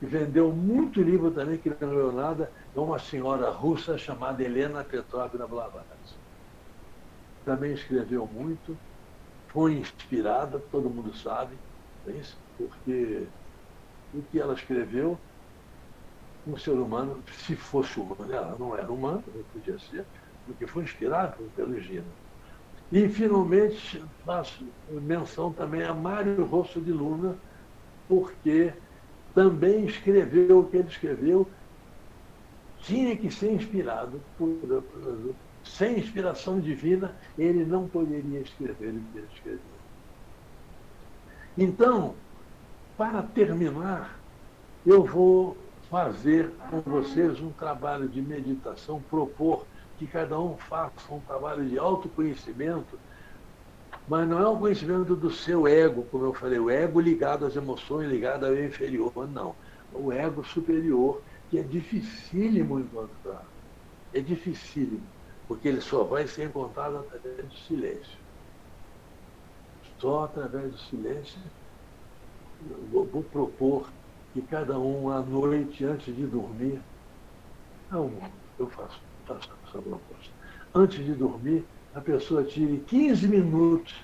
vendeu muito livro também, que não ganhou nada, é uma senhora russa chamada Helena Petrovna Blavatsky. Também escreveu muito, foi inspirada, todo mundo sabe, não é isso? Porque o que ela escreveu, um ser humano, se fosse humano, ela não era humana, não podia ser, porque foi inspirado pelo Gino. E, finalmente, faço menção também a Mário Rosso de Luna, porque também escreveu o que ele escreveu, tinha que ser inspirado sem inspiração divina, ele não poderia escrever o que ele escreveu. Então, para terminar, eu vou fazer com vocês um trabalho de meditação, propor que cada um faça um trabalho de autoconhecimento, mas não é um conhecimento do seu ego, como eu falei, o ego ligado às emoções, ligado ao inferior, não. O ego superior, que é dificílimo encontrar. É dificílimo, porque ele só vai ser encontrado através do silêncio. Só através do silêncio, eu vou propor que cada um, à noite, antes de dormir, não, eu faço essa proposta. Antes de dormir, a pessoa tire 15 minutos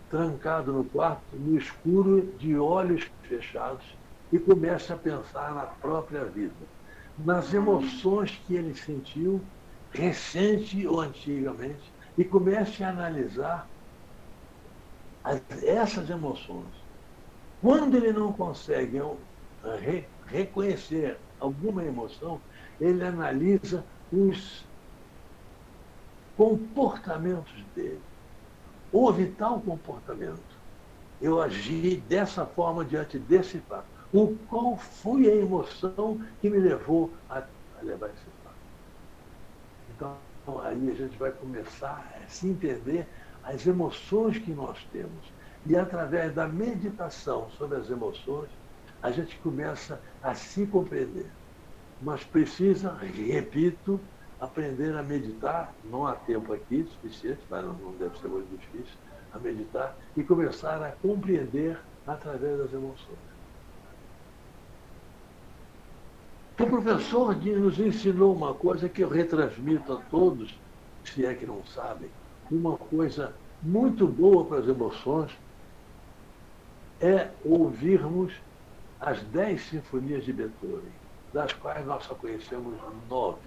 trancado no quarto, no escuro, de olhos fechados, e comece a pensar na própria vida, nas emoções que ele sentiu, recente ou antigamente, e comece a analisar essas emoções. Quando ele não consegue reconhecer alguma emoção, ele analisa os comportamentos dele. Houve tal comportamento. Eu agi dessa forma diante desse fato. Qual foi a emoção que me levou a levar esse fato? Então, aí a gente vai começar a se entender as emoções que nós temos. E através da meditação sobre as emoções, a gente começa a se compreender. Mas precisa, repito, aprender a meditar, não há tempo aqui suficiente, mas não deve ser muito difícil, a meditar e começar a compreender através das emoções. O professor nos ensinou uma coisa que eu retransmito a todos, se é que não sabem, uma coisa muito boa para as emoções é ouvirmos as 10 sinfonias de Beethoven, das quais nós só conhecemos 9.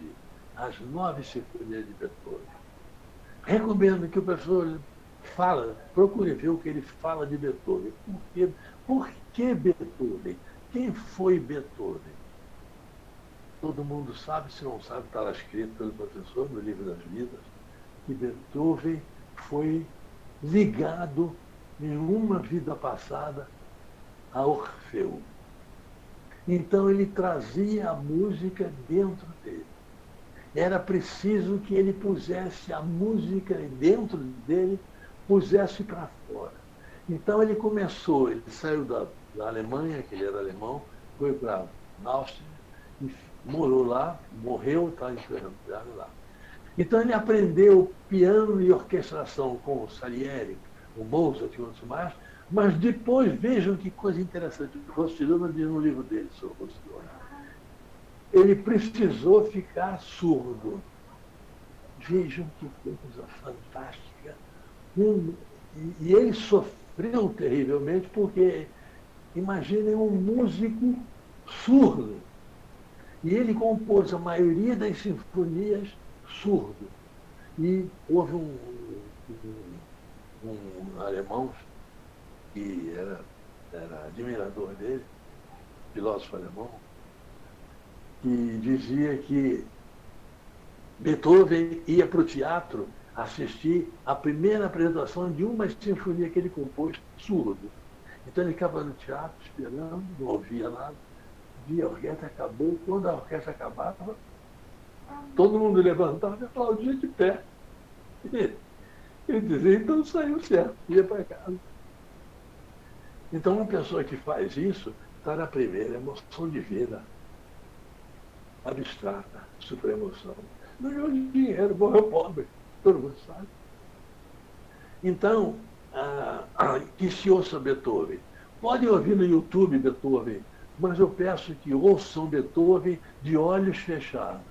As 9 sinfonias de Beethoven. Recomendo que o professor procure ver o que ele fala de Beethoven. Por que Beethoven? Quem foi Beethoven? Todo mundo sabe, se não sabe, está lá escrito pelo professor no Livro das Vidas, que Beethoven foi ligado em uma vida passada a Orfeu. Então ele trazia a música dentro dele. Era preciso que ele pusesse a música dentro dele, pusesse para fora. Então ele saiu da Alemanha, que ele era alemão, foi para a Áustria, e morou lá, morreu, está enterrado lá. Então ele aprendeu piano e orquestração com o Salieri, o Mozart e outros mais, mas depois, vejam que coisa interessante, o Rossellini diz no livro dele sobre o Rossellini. Ele precisou ficar surdo. Vejam que coisa fantástica. E ele sofreu terrivelmente, porque imaginem um músico surdo. E ele compôs a maioria das sinfonias surdo. E houve um alemão que era admirador dele, filósofo alemão, que dizia que Beethoven ia para o teatro assistir a primeira apresentação de uma sinfonia que ele compôs surdo. Então ele ficava no teatro esperando, não ouvia nada, via a orquestra, acabou. Quando a orquestra acabava, todo mundo levantava e aplaudia de pé. Ele dizia, então saiu certo, ia para casa. Então uma pessoa que faz isso está na primeira emoção divina, abstrata, supraemoção. Não ganhou dinheiro, morreu pobre, todo mundo sabe. Então, que se ouça Beethoven. Podem ouvir no YouTube Beethoven, mas eu peço que ouçam Beethoven de olhos fechados.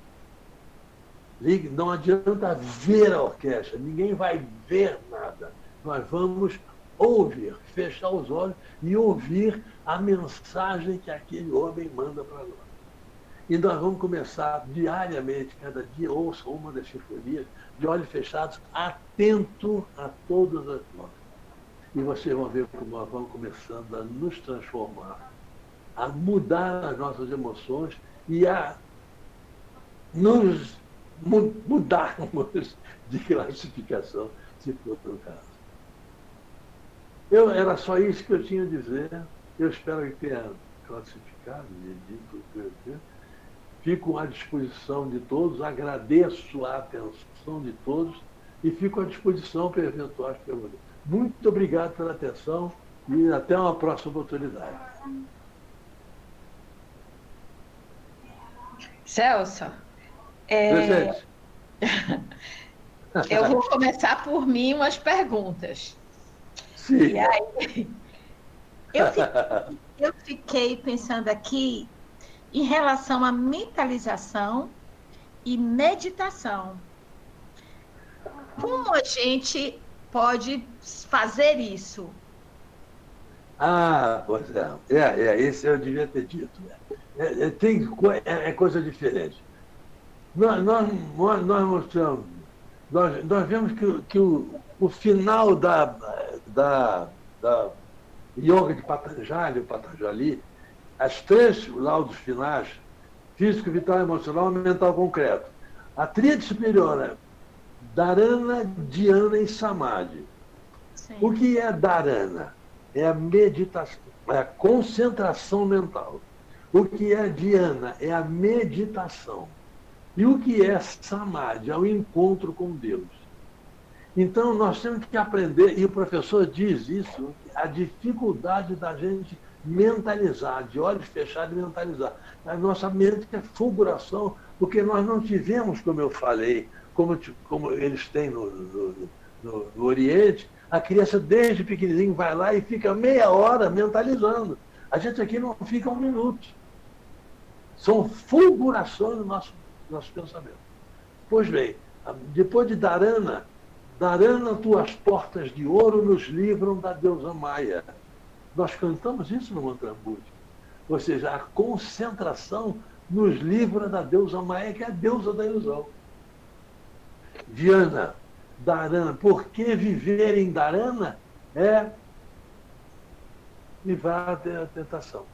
Não adianta ver a orquestra, ninguém vai ver nada. Nós vamos ouvir, fechar os olhos e ouvir a mensagem que aquele homem manda para nós. E nós vamos começar diariamente, cada dia, ouça uma das sinfonias, de olhos fechados, atento a todas as notas. E vocês vão ver como nós vamos começando a nos transformar a mudar as nossas emoções e a nos mudarmos de classificação, se for o caso. Era só isso que eu tinha a dizer. Eu espero que tenha classificado e dito o que eu disse. Fico à disposição de todos, agradeço a atenção de todos e fico à disposição para eventuais perguntas. Muito obrigado pela atenção e até uma próxima oportunidade. Celso, Presente. eu vou começar por mim umas perguntas. Sim. E aí, eu fiquei pensando aqui em relação à mentalização e meditação. Como a gente pode fazer isso? Ah, pois esse eu devia ter dito. É coisa diferente. Nós mostramos, nós vemos que o final da yoga de Patanjali, as 3 laudos finais, físico, vital, emocional e mental concreto. A tríade superior é Dharana, Dhyana e Samadhi. Sim. O que é Dharana? É a meditação, é a concentração mental. O que é Dhyana? É a meditação. E o que é Samadhi? É o encontro com Deus. Então, nós temos que aprender, e o professor diz isso, a dificuldade da gente mentalizar, de olhos fechados e mentalizar. A nossa mente é fulguração, porque nós não tivemos, como eu falei, como eles têm no Oriente, a criança desde pequenininho vai lá e fica meia hora mentalizando. A gente aqui não fica 1 minuto. São fulgurações do nosso pensamento. Pois bem, depois de Dharana, tuas portas de ouro nos livram da deusa Maia. Nós cantamos isso no mantra búdico. Ou seja, a concentração nos livra da deusa Maia, que é a deusa da ilusão. Dhyana, Dharana. Por que viver em Dharana é livrar da tentação.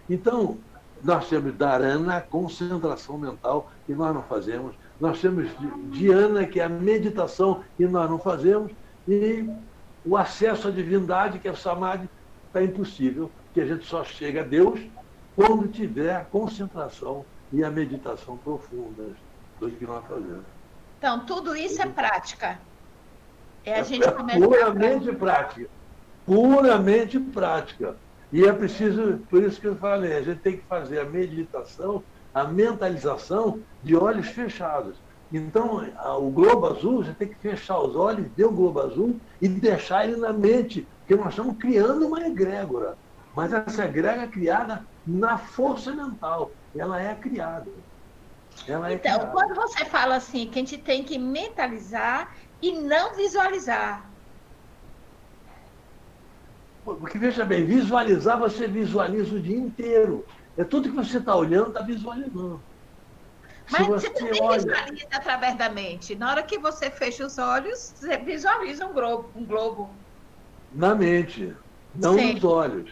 Então, nós temos Dharana, a concentração mental, que nós não fazemos. Nós temos Dhyana, que é a meditação, que nós não fazemos. E o acesso à divindade, que é o Samadhi, está impossível, que a gente só chega a Deus quando tiver a concentração e a meditação profundas do que nós fazemos. Então, tudo isso é prática. A gente começa puramente prática. Puramente prática. E é preciso, por isso que eu falei, a gente tem que fazer a meditação, a mentalização de olhos fechados. Então, o globo azul, você tem que fechar os olhos, ver o globo azul e deixar ele na mente, porque nós estamos criando uma egrégora. Mas essa egrégora é criada na força mental. Ela é criada. Então, quando você fala assim, que a gente tem que mentalizar e não visualizar. Porque, veja bem, visualizar, você visualiza o dia inteiro. É tudo que você está olhando, está visualizando. Mas você também visualiza através da mente. Na hora que você fecha os olhos, você visualiza um globo. Na mente, não nos olhos.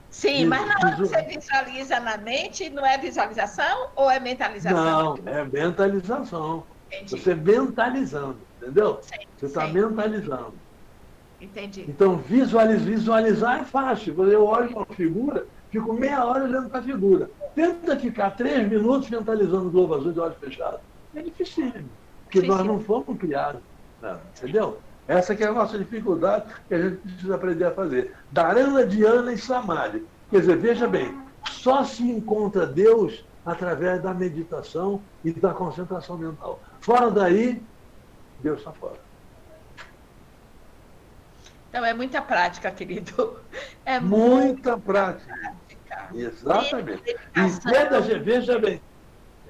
Sim, mas na hora que você visualiza na mente, não é visualização ou é mentalização? Não, é mentalização. Entendi. Você mentalizando, entendeu? Sim, você está mentalizando. Entendi. Então, visualizar é fácil. Eu olho para uma figura, fico meia hora olhando para a figura. Tenta ficar 3 minutos mentalizando o globo azul de olhos fechados. É difícil, porque nós não fomos criados. Não, entendeu? Essa que é a nossa dificuldade que a gente precisa aprender a fazer. Dharana, Dhyana e Samadhi. Quer dizer, veja bem, só se encontra Deus através da meditação e da concentração mental. Fora daí, Deus está fora. Então, é muita prática, querido. É muita prática. Exatamente. Veja bem,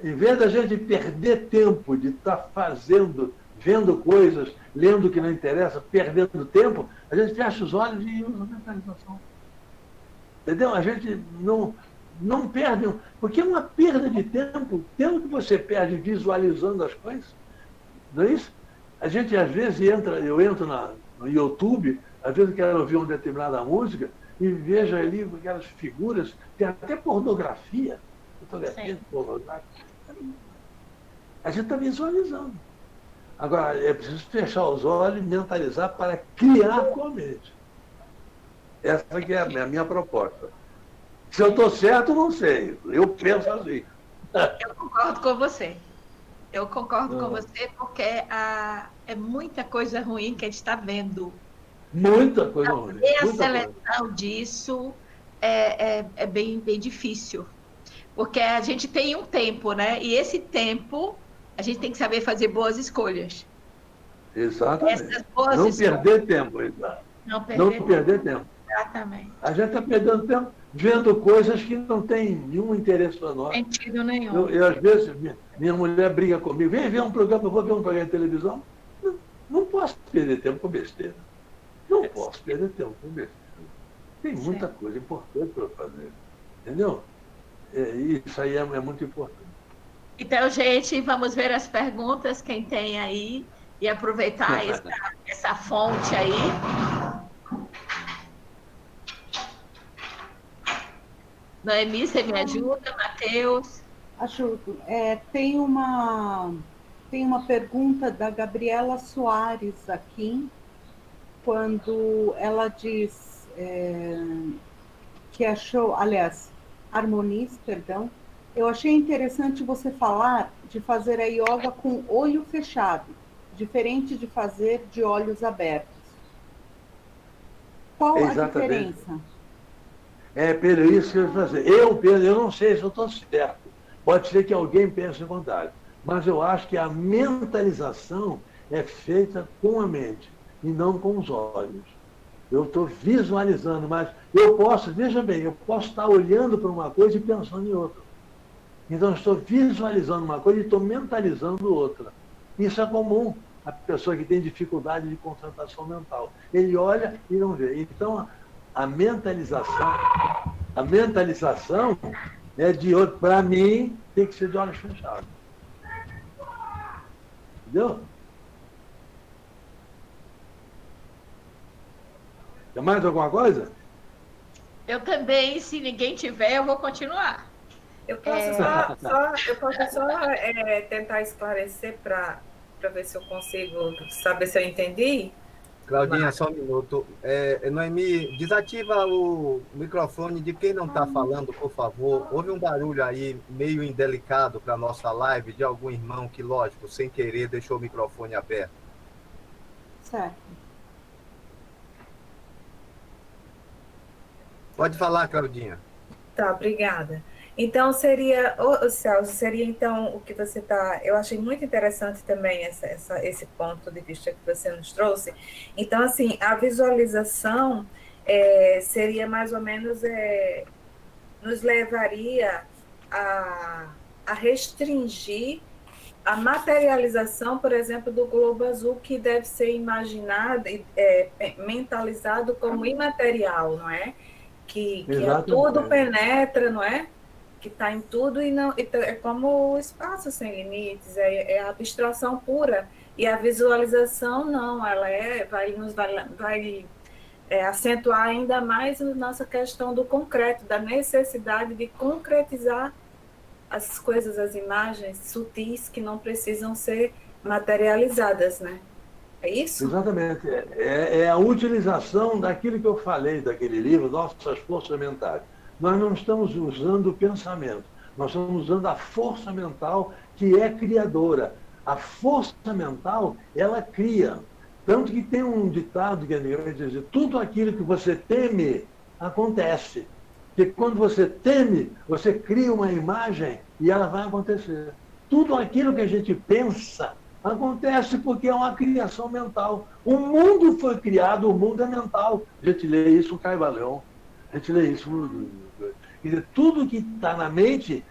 em vez da gente perder tempo de estar fazendo, vendo coisas, lendo o que não interessa, perdendo tempo, a gente fecha os olhos e usa a mentalização. Entendeu? A gente não perde, porque é uma perda de tempo que você perde visualizando as coisas. Não é isso? A gente, às vezes, eu entro no YouTube, às vezes eu quero ouvir uma determinada música, e veja ali aquelas figuras, tem até pornografia, fotografia pornográfica. A gente está visualizando. Agora, é preciso fechar os olhos e mentalizar para criar com a mente. Essa que é a minha proposta. Se eu estou certo, não sei. Eu penso assim. Eu concordo com você. Eu concordo com você, porque é muita coisa ruim que a gente está vendo. Muita coisa ruim. E a seleção disso é bem, bem difícil. Porque a gente tem um tempo, né? E esse tempo, a gente tem que saber fazer boas escolhas. Exatamente. Essas boas não escolhas. Perder tempo, exato. Não perder tempo. Exatamente. A gente está perdendo tempo vendo coisas que não têm nenhum interesse para nós. Sentido nenhum. Eu, às vezes, minha mulher briga comigo, vem ver um programa, eu vou ver um programa de televisão. Não posso perder tempo com besteira. Não posso perder tempo com besteira. Tem muita coisa importante para fazer. Entendeu? Isso aí é muito importante. Então, gente, vamos ver as perguntas, quem tem aí, e aproveitar essa fonte aí. Noemi, você me ajuda? Matheus? Ajudo. Tem uma pergunta da Gabriela Soares aqui, quando ela diz que achou, aliás, Harmoniz, perdão, eu achei interessante você falar de fazer a yoga com olho fechado, diferente de fazer de olhos abertos. Qual a diferença? Pedro, isso que eu vou fazer. Pedro, eu não sei se eu estou certo. Pode ser que alguém pense o contrário. Mas eu acho que a mentalização é feita com a mente e não com os olhos. Eu estou visualizando, mas eu posso, veja bem, eu posso estar olhando para uma coisa e pensando em outra. Então, eu estou visualizando uma coisa e estou mentalizando outra. Isso é comum a pessoa que tem dificuldade de concentração mental. Ele olha e não vê. Então, a mentalização para mim, tem que ser de olhos fechados. Entendeu? Tem mais alguma coisa? Eu também, se ninguém tiver, eu vou continuar. Eu posso só tentar esclarecer para ver se eu consigo saber se eu entendi? Claudinha, só um minuto. Noemi, desativa o microfone de quem não está falando, por favor. Houve um barulho aí meio indelicado para a nossa live de algum irmão que, lógico, sem querer, deixou o microfone aberto. Certo. Pode falar, Claudinha. Tá, obrigada. Então, Celso, seria então o que você está... Eu achei muito interessante também esse ponto de vista que você nos trouxe. Então, assim, a visualização seria mais ou menos... nos levaria a restringir a materialização, por exemplo, do globo azul, que deve ser imaginado, mentalizado como imaterial, não é? Que tudo penetra, não é? Que está em tudo e não é como o espaço sem limites, é a abstração pura. E a visualização não, ela vai acentuar ainda mais a nossa questão do concreto, da necessidade de concretizar as coisas, as imagens sutis que não precisam ser materializadas, né? É isso? Exatamente. É a utilização daquilo que eu falei, daquele livro, Nossas Forças Mentais. Nós não estamos usando o pensamento, nós estamos usando a força mental que é criadora. A força mental, ela cria. Tanto que tem um ditado que diz: tudo aquilo que você teme, acontece. Porque quando você teme, você cria uma imagem e ela vai acontecer. Tudo aquilo que a gente pensa, acontece porque é uma criação mental. O mundo foi criado, o mundo é mental. A gente lê isso no Caibalion, a gente lê isso no... Quer dizer, tudo que está na mente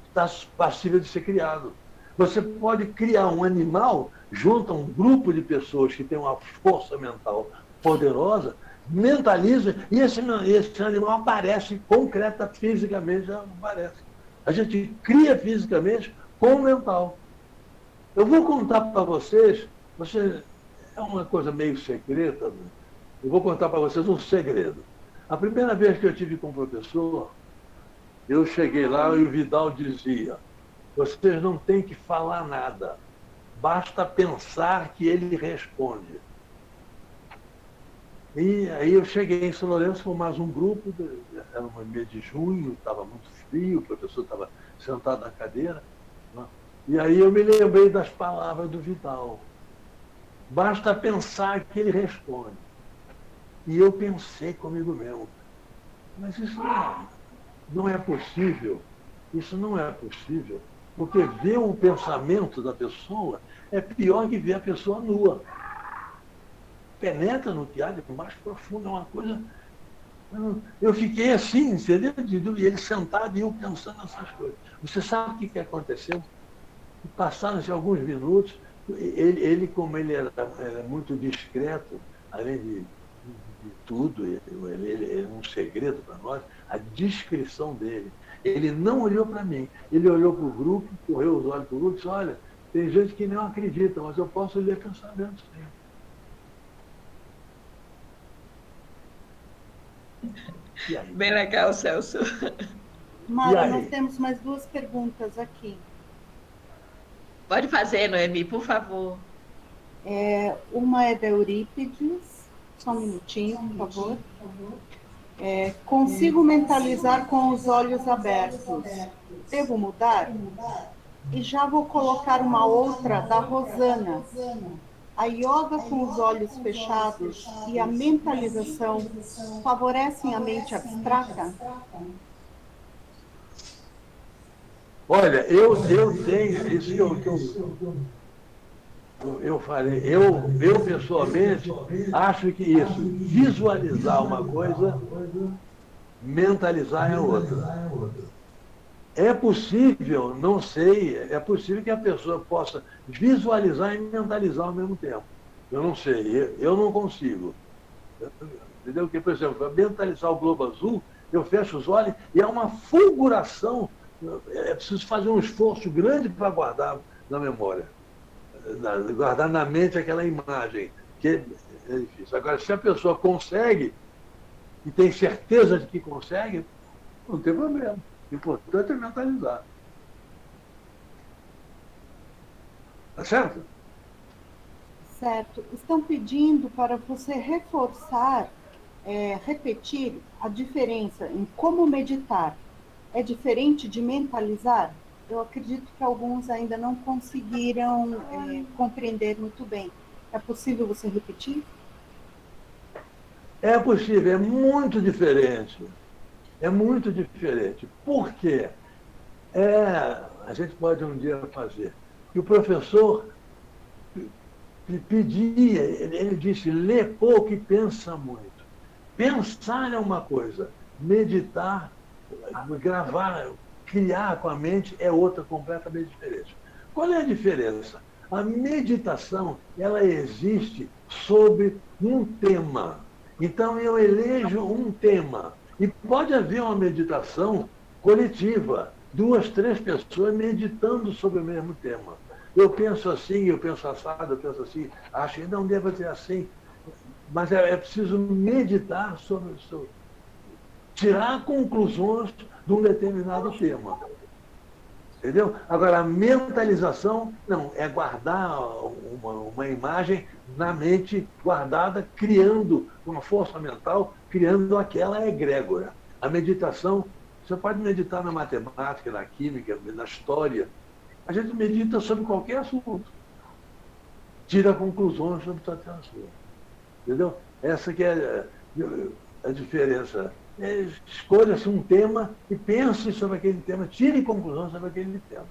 está passível de ser criado. Você pode criar um animal, junta um grupo de pessoas que tem uma força mental poderosa, mentaliza, e esse animal aparece concreta, fisicamente, já aparece. A gente cria fisicamente com o mental. Eu vou contar para vocês, é uma coisa meio secreta, eu vou contar para vocês um segredo. A primeira vez que eu tive com o professor, eu cheguei lá e o Vidal dizia: vocês não têm que falar nada, basta pensar que ele responde. E aí eu cheguei em São Lourenço com mais um grupo, era um mês de junho, estava muito frio, o professor estava sentado na cadeira, né? E aí eu me lembrei das palavras do Vidal. Basta pensar que ele responde. E eu pensei comigo mesmo, mas isso não é possível, isso não é possível, porque ver o pensamento da pessoa é pior que ver a pessoa nua. Penetra no que há de mais profundo, é uma coisa... Eu fiquei assim, entendeu? E ele sentado e eu pensando nessas coisas. Você sabe o que aconteceu? Passaram-se alguns minutos, como ele era muito discreto, além de tudo, ele é um segredo para nós, a discrição dele. Ele não olhou para mim, ele olhou para o grupo, correu os olhos para o grupo e disse: olha, tem gente que não acredita, mas eu posso ler pensamentos. Bem legal, Celso. Mara, nós temos mais 2 perguntas aqui. Pode fazer, Noemi, por favor. Uma é da Eurípides. Só um minutinho, por favor. Consigo mentalizar com os olhos abertos. Devo mudar? E já vou colocar uma outra da Rosana. A yoga com os olhos fechados e a mentalização favorecem a mente abstrata? Olha, eu tenho, isso que eu falei, eu pessoalmente acho que isso, visualizar uma coisa, mentalizar é outra. É possível, não sei, é possível que a pessoa possa visualizar e mentalizar ao mesmo tempo. Eu não sei, eu não consigo. Entendeu? Porque, por exemplo, para mentalizar o globo azul, eu fecho os olhos e é uma fulguração. É preciso fazer um esforço grande para guardar na memória, guardar na mente aquela imagem, que é difícil. Agora, se a pessoa consegue, e tem certeza de que consegue, não tem problema. O importante é mentalizar. Tá certo? Certo. Estão pedindo para você reforçar, repetir a diferença em como meditar. É diferente de mentalizar? Eu acredito que alguns ainda não conseguiram compreender muito bem. É possível você repetir? É possível, é muito diferente. É muito diferente. Por quê? A gente pode um dia fazer. E o professor pedia, ele disse, lê pouco e pensa muito. Pensar é uma coisa, meditar, gravar, criar com a mente é outra completamente diferente. Qual é a diferença? A meditação, ela existe sobre um tema. Então, eu elejo um tema. E pode haver uma meditação coletiva, 2, 3 pessoas meditando sobre o mesmo tema. Eu penso assim, eu penso assado, eu penso assim, acho que não deve ser assim. Mas é preciso meditar sobre isso, tirar conclusões de um determinado tema. Entendeu? Agora, a mentalização, não, é guardar uma imagem na mente guardada, criando uma força mental, criando aquela egrégora. A meditação, você pode meditar na matemática, na química, na história. A gente medita sobre qualquer assunto. Tira conclusões sobre qualquer assunto. Entendeu? Essa que é a diferença. Escolha-se um tema e pense sobre aquele tema, tire conclusões sobre aquele tema.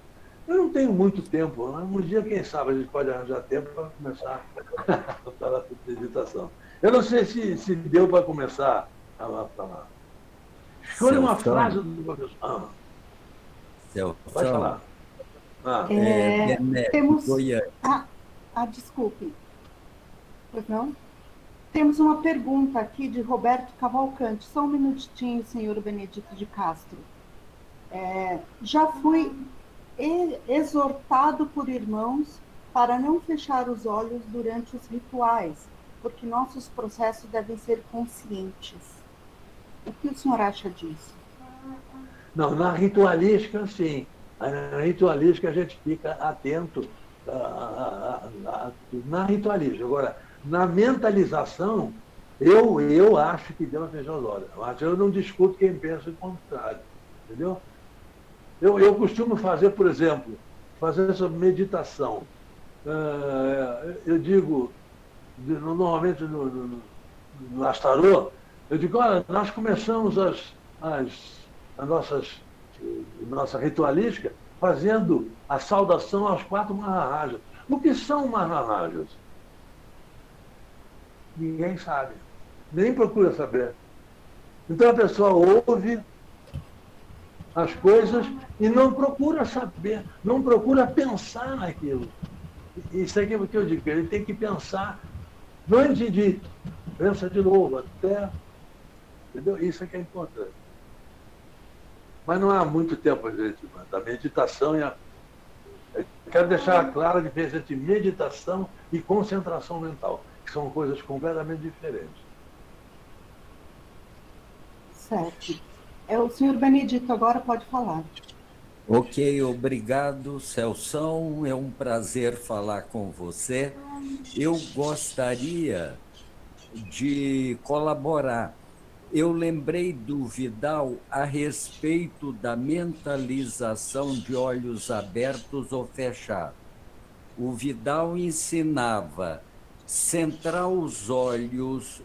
Eu não tenho muito tempo, mas um dia, quem sabe, a gente pode arranjar tempo para começar a falar sobre meditação. Eu não sei se deu para começar a falar. Escolha uma frase do professor. Pode falar. Temos... desculpe. Pois não? Temos uma pergunta aqui de Roberto Cavalcante. Só um minutinho, senhor Benedito de Castro. Já fui exortado por irmãos para não fechar os olhos durante os rituais, porque nossos processos devem ser conscientes. O que o senhor acha disso? Não, na ritualística, sim. Na ritualística a gente fica atento na ritualística. Agora, na mentalização, eu acho que Deus fechou os olhos. Eu não discuto quem pensa o contrário. Entendeu? Eu costumo fazer, por exemplo, fazer essa meditação. Eu digo, normalmente no Astarô, eu digo, olha, nós começamos a nossa ritualística fazendo a saudação aos 4 Maharajas. O que são Maharajas? Ninguém sabe. Nem procura saber. Então a pessoa ouve as coisas e não procura saber, não procura pensar naquilo. Isso é aquilo que eu digo, ele tem que pensar antes de, pensa de novo, até, entendeu? Isso é que é importante. Mas não há muito tempo, gente, da meditação e eu quero deixar clara a diferença entre meditação e concentração mental, que são coisas completamente diferentes. Certo. O senhor Benedito agora pode falar. Ok, obrigado, Celção. É um prazer falar com você. Eu gostaria de colaborar. Eu lembrei do Vidal a respeito da mentalização de olhos abertos ou fechados. O Vidal ensinava centrar os olhos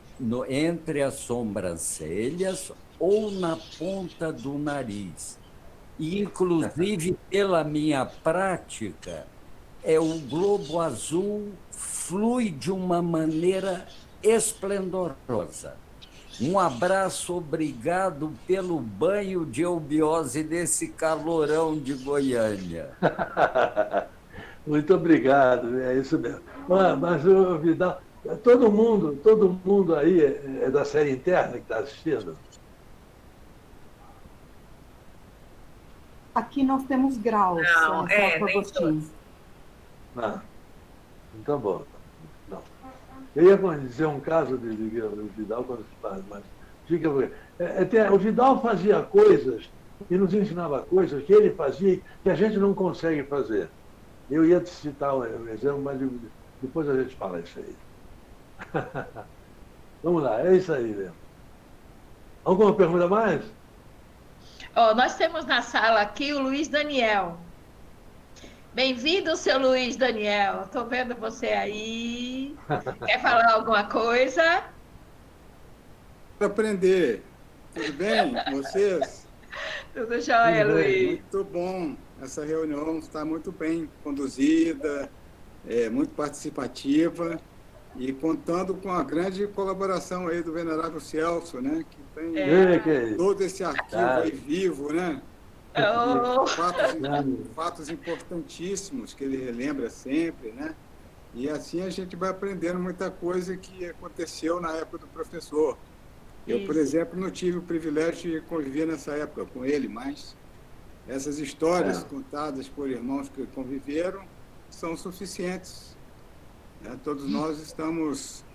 entre as sobrancelhas ou na ponta do nariz. E, inclusive, pela minha prática, o globo azul flui de uma maneira esplendorosa. Um abraço, obrigado pelo banho de eubiose desse calorão de Goiânia. Muito obrigado, é isso mesmo. Mas o Vidal, todo mundo aí é da série interna que está assistindo? Aqui nós temos graus. Não, só nem todos. Então, bom. Não. Eu ia dizer um caso de Vidal quando se faz, mas fica. O Vidal fazia coisas e nos ensinava coisas que ele fazia que a gente não consegue fazer. Eu ia te citar um exemplo, mas depois a gente fala isso aí. Vamos lá, é isso aí mesmo. Alguma pergunta mais? Nós temos na sala aqui o Luiz Daniel. Bem-vindo, seu Luiz Daniel. Estou vendo você aí. Quer falar alguma coisa? Aprender. Tudo bem com vocês? Tudo jóia, Luiz. Muito bom. Essa reunião está muito bem conduzida, muito participativa e contando com a grande colaboração aí do venerável Celso, né? Que tem todo esse arquivo aí vivo, né? Fatos importantíssimos que ele relembra sempre, né? E assim a gente vai aprendendo muita coisa que aconteceu na época do professor. Eu, por exemplo, não tive o privilégio de conviver nessa época com ele, mas essas histórias contadas por irmãos que conviveram são suficientes. Né? Todos nós estamos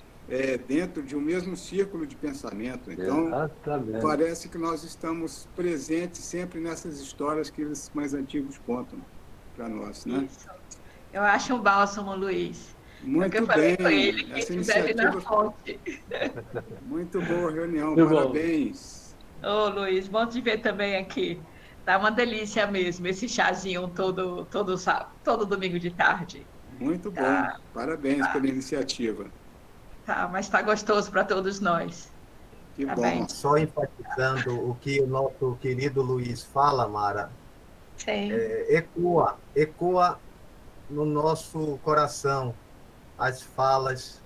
dentro de um mesmo círculo de pensamento. Então, parece que nós estamos presentes sempre nessas histórias que os mais antigos contam para nós. Né? Isso. Eu acho um bálsamo, Luiz. Muito eu falei com ele que essa bebe na fonte. Muito boa reunião, muito parabéns. Luiz, bom te ver também aqui. Tá uma delícia mesmo, esse chazinho todo domingo de tarde. Muito bom, parabéns pela iniciativa. Tá, mas tá gostoso para todos nós. Que tá bom. Bem? Só enfatizando o que o nosso querido Luiz fala, Mara, ecoa no nosso coração as falas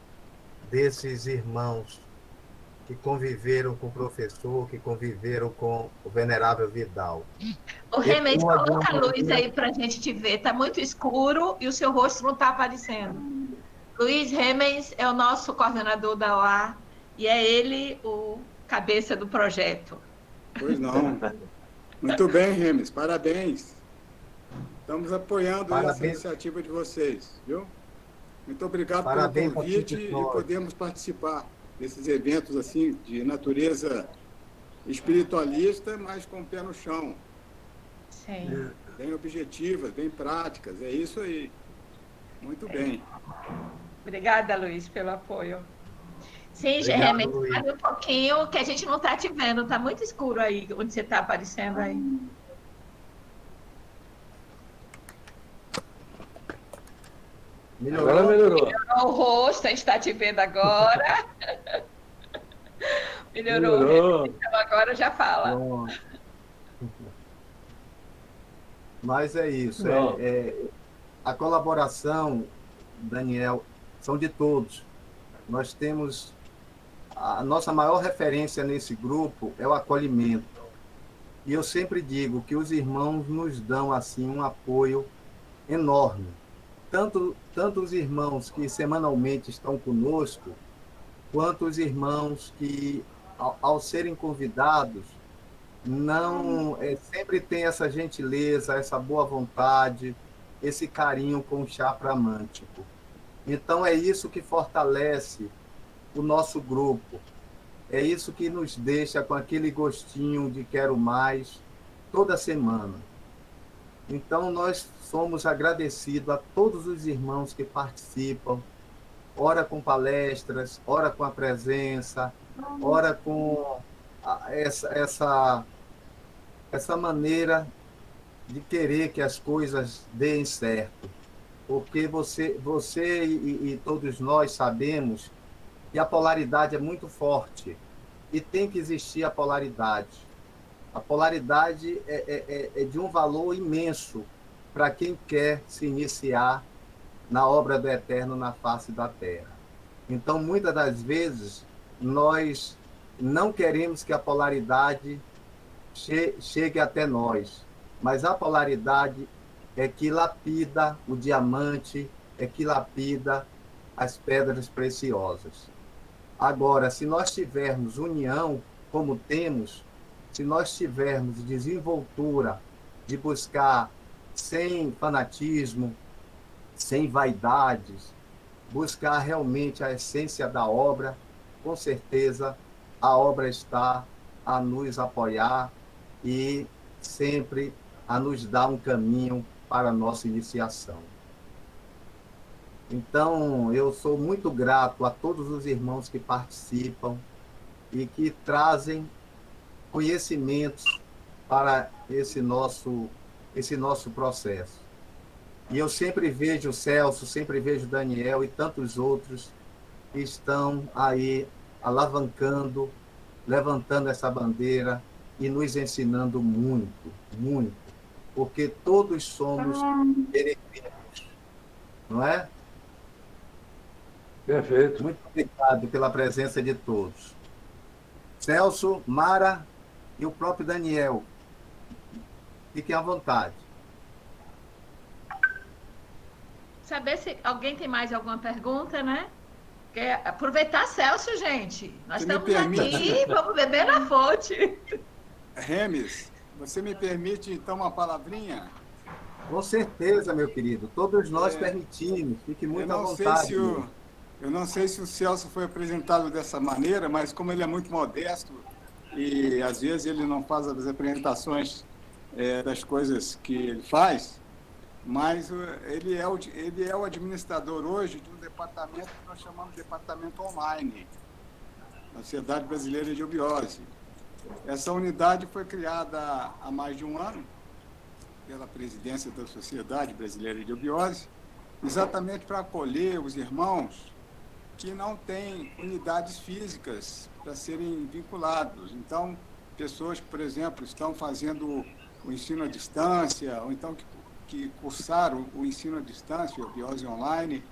desses irmãos que conviveram com o professor, que conviveram com o venerável Vidal. O Remens, coloca a luz aí para a gente te ver. Está muito escuro e o seu rosto não está aparecendo. Luiz Remens é o nosso coordenador da OA e é ele o cabeça do projeto. Pois não. Muito bem, Remens, parabéns. Estamos apoiando essa iniciativa de vocês, viu? Muito obrigado pelo convite e podemos participar desses eventos assim de natureza espiritualista, mas com o pé no chão. Sim. Bem objetivas, bem práticas. É isso aí. Muito bem. Obrigada, Luiz, pelo apoio. Sim, Obrigado, Gêmeos, Luiz. faz um pouquinho que a gente não está te vendo, está muito escuro aí, onde você está aparecendo aí. Melhorou? Agora melhorou. Melhorou o rosto, a gente está te vendo agora. Melhorou. Melhorou. Então agora já fala. Bom. Mas é isso. Não. A colaboração, Daniel, são de todos. Nós temos... A nossa maior referência nesse grupo é o acolhimento. E eu sempre digo que os irmãos nos dão assim um apoio enorme. Tanto os irmãos que semanalmente estão conosco, quanto os irmãos que, ao serem convidados, não sempre tem essa gentileza, essa boa vontade, esse carinho com o chakra mântico. Então, é isso que fortalece o nosso grupo. É isso que nos deixa com aquele gostinho de quero mais toda semana. Então, nós somos agradecidos a todos os irmãos que participam, ora com palestras, ora com a presença, ora com essa maneira de querer que as coisas deem certo. Porque você e todos nós sabemos que a polaridade é muito forte e tem que existir a polaridade. A polaridade é de um valor imenso para quem quer se iniciar na obra do Eterno na face da Terra. Então, muitas das vezes, nós não queremos que a polaridade chegue até nós, mas a polaridade é que lapida o diamante, é que lapida as pedras preciosas. Agora, se nós tivermos união, como temos, se nós tivermos desenvoltura de buscar sem fanatismo, sem vaidades, buscar realmente a essência da obra, com certeza a obra está a nos apoiar e sempre a nos dar um caminho para a nossa iniciação. Então, eu sou muito grato a todos os irmãos que participam e que trazem conhecimentos para esse nosso processo. E eu sempre vejo o Celso, sempre vejo o Daniel e tantos outros que estão aí alavancando, levantando essa bandeira e nos ensinando muito, muito, porque todos somos peregrinos, não é? Perfeito. Muito obrigado pela presença de todos. Celso, Mara e o próprio Daniel. Fiquem à vontade. Saber se alguém tem mais alguma pergunta, né? Quer aproveitar Celso, gente. Nós Se me estamos permite. aqui, vamos beber na fonte. Remes, você me permite, então, uma palavrinha? Com certeza, meu querido. Todos nós permitimos. Fique muito à vontade. Eu não sei se o Celso foi apresentado dessa maneira, mas como ele é muito modesto e às vezes ele não faz as apresentações das coisas que ele faz, mas ele é o administrador hoje de um departamento que nós chamamos de departamento online, da Sociedade Brasileira de Obiose. Essa unidade foi criada há mais de um ano pela presidência da Sociedade Brasileira de Obiose, exatamente para acolher os irmãos que não têm unidades físicas para serem vinculados. Então, pessoas que, por exemplo, estão fazendo o ensino à distância, ou então que cursaram o ensino à distância, o Obiose Online,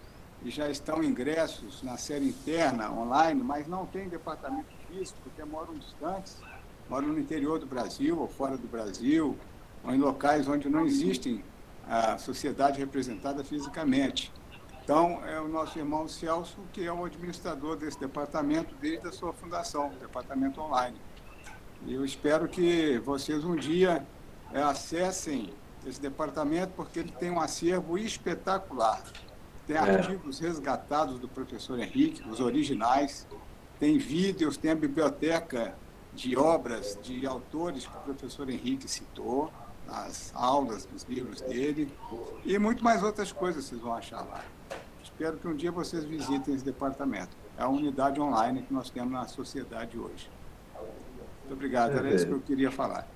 e já estão ingressos na série interna online, mas não têm departamento físico, porque moram distantes, moram no interior do Brasil, ou fora do Brasil, ou em locais onde não existem a sociedade representada fisicamente. Então, é o nosso irmão Celso, que é o administrador desse departamento desde a sua fundação, o departamento online. E eu espero que vocês um dia acessem esse departamento, porque ele tem um acervo espetacular. Tem artigos resgatados do professor Henrique, os originais, tem vídeos, tem a biblioteca de obras de autores que o professor Henrique citou, nas aulas, nos livros dele, e muito mais outras coisas vocês vão achar lá. Espero que um dia vocês visitem esse departamento. É a unidade online que nós temos na sociedade hoje. Muito obrigado, era isso que eu queria falar.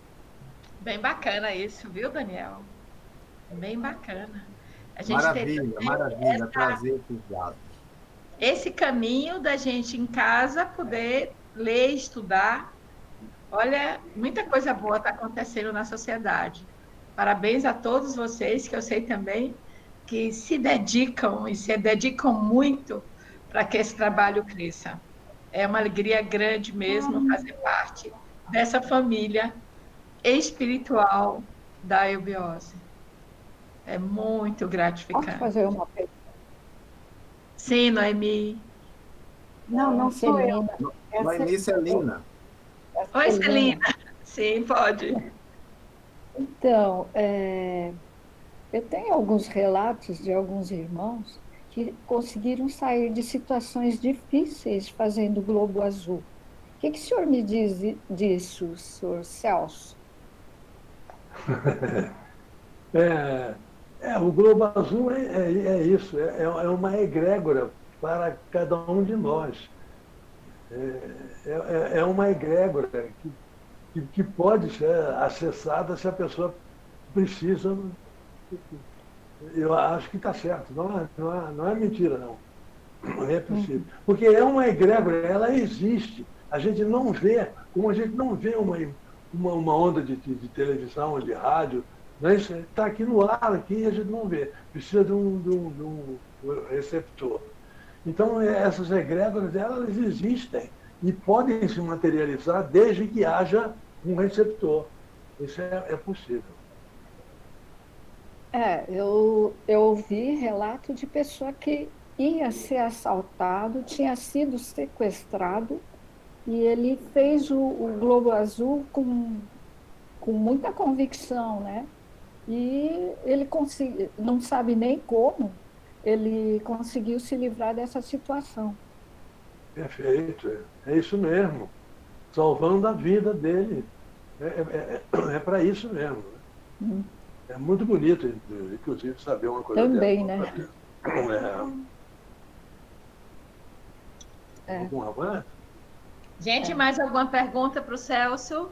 Bem bacana isso, viu, Daniel? Bem bacana. A gente Maravilha, prazer, obrigado. Esse caminho da gente em casa poder ler, estudar. Olha, muita coisa boa está acontecendo na sociedade. Parabéns a todos vocês, que eu sei também que se dedicam e se dedicam muito para que esse trabalho cresça. É uma alegria grande mesmo fazer parte dessa família espiritual da eubiose. É muito gratificante. Posso fazer uma pergunta? Sim, Noemi. Não sou eu. Noemi Celina. Oi, Celina. Sim, pode. Então, eu tenho alguns relatos de alguns irmãos que conseguiram sair de situações difíceis fazendo Globo Azul. O que o senhor me diz disso, senhor Celso? O Globo Azul é isso, é uma egrégora para cada um de nós. É uma egrégora que pode ser acessada se a pessoa precisa. Eu acho que está certo, não é mentira, não. Não é possível. Porque é uma egrégora, ela existe. A gente não vê, como a gente não vê uma onda de televisão, de rádio, está aqui no ar, aqui, e a gente não vê. Precisa de um receptor. Então, essas egrégoras, elas existem e podem se materializar desde que haja um receptor. Isso é possível. Eu ouvi relato de pessoa que ia ser assaltado, tinha sido sequestrado, e ele fez o Globo Azul com muita convicção, né? E ele não sabe nem como, ele conseguiu se livrar dessa situação. Perfeito, é isso mesmo. Salvando a vida dele. É para isso mesmo. É muito bonito, inclusive, saber uma coisa também, dessa. Né? Alguma? Gente, mais alguma pergunta para o Celso?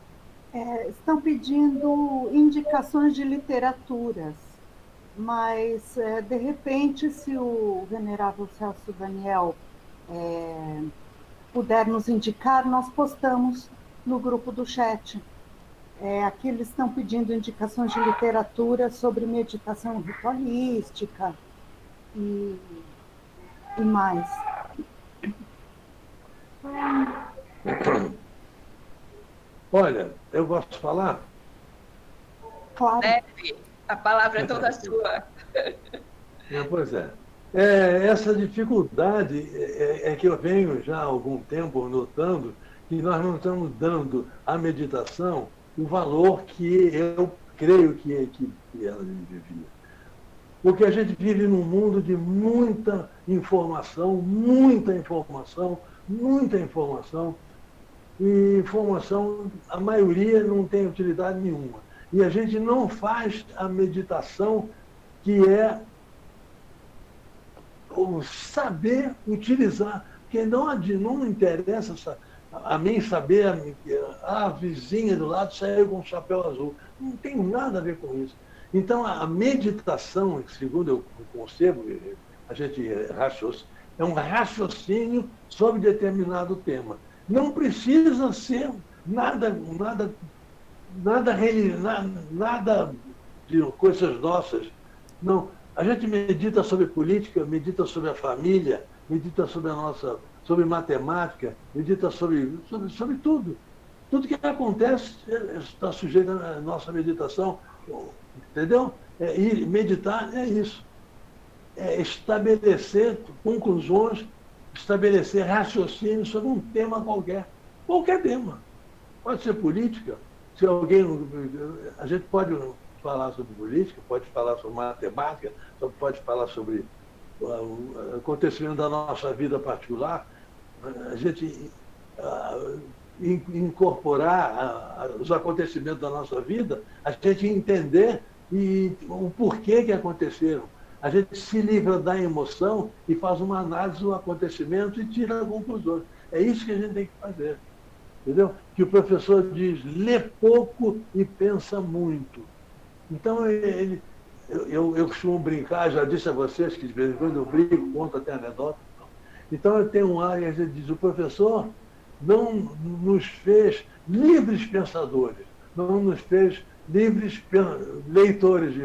Estão pedindo indicações de literaturas, mas, de repente, se o venerável Celso Daniel puder nos indicar, nós postamos no grupo do chat. Aqui eles estão pedindo indicações de literatura sobre meditação ritualística e mais. Olha, eu posso falar? Claro. A palavra é toda sua. Pois é. Essa dificuldade é que eu venho já há algum tempo notando que nós não estamos dando à meditação o valor que eu creio que ela devia. Porque a gente vive num mundo de muita informação, e informação, a maioria não tem utilidade nenhuma. E a gente não faz a meditação que é o saber utilizar, porque não interessa a mim saber a vizinha do lado saiu com um chapéu azul. Não tem nada a ver com isso. Então, a meditação, segundo eu concebo, a gente é um raciocínio sobre determinado tema. Não precisa ser nada de coisas nossas. Não. A gente medita sobre política, medita sobre a família, medita sobre matemática, medita sobre tudo. Tudo que acontece está sujeito à nossa meditação. Entendeu? E meditar é isso. É estabelecer conclusões, estabelecer raciocínio sobre um tema qualquer. Qualquer tema. Pode ser política. Se a gente pode falar sobre política, pode falar sobre matemática, pode falar sobre o acontecimento da nossa vida particular. A gente incorporar os acontecimentos da nossa vida, a gente entender o porquê que aconteceram. A gente se livra da emoção e faz uma análise do acontecimento e tira conclusões. É isso que a gente tem que fazer. Entendeu? Que o professor diz, lê pouco e pensa muito. Então, eu costumo brincar, já disse a vocês que de vez em quando eu brinco, conto até anedota. Então, eu tenho um ar e a gente diz, o professor não nos fez livres pensadores, não nos fez livres leitores de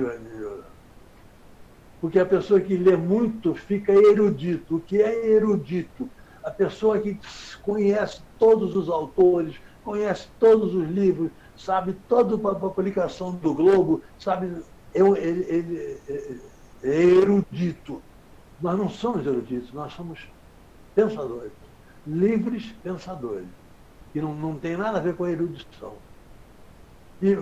porque a pessoa que lê muito fica erudito. O que é erudito? A pessoa que conhece todos os autores, conhece todos os livros, sabe toda a publicação do Globo, sabe, ele é erudito. Nós não somos eruditos, nós somos pensadores, livres pensadores, que não tem nada a ver com a erudição. E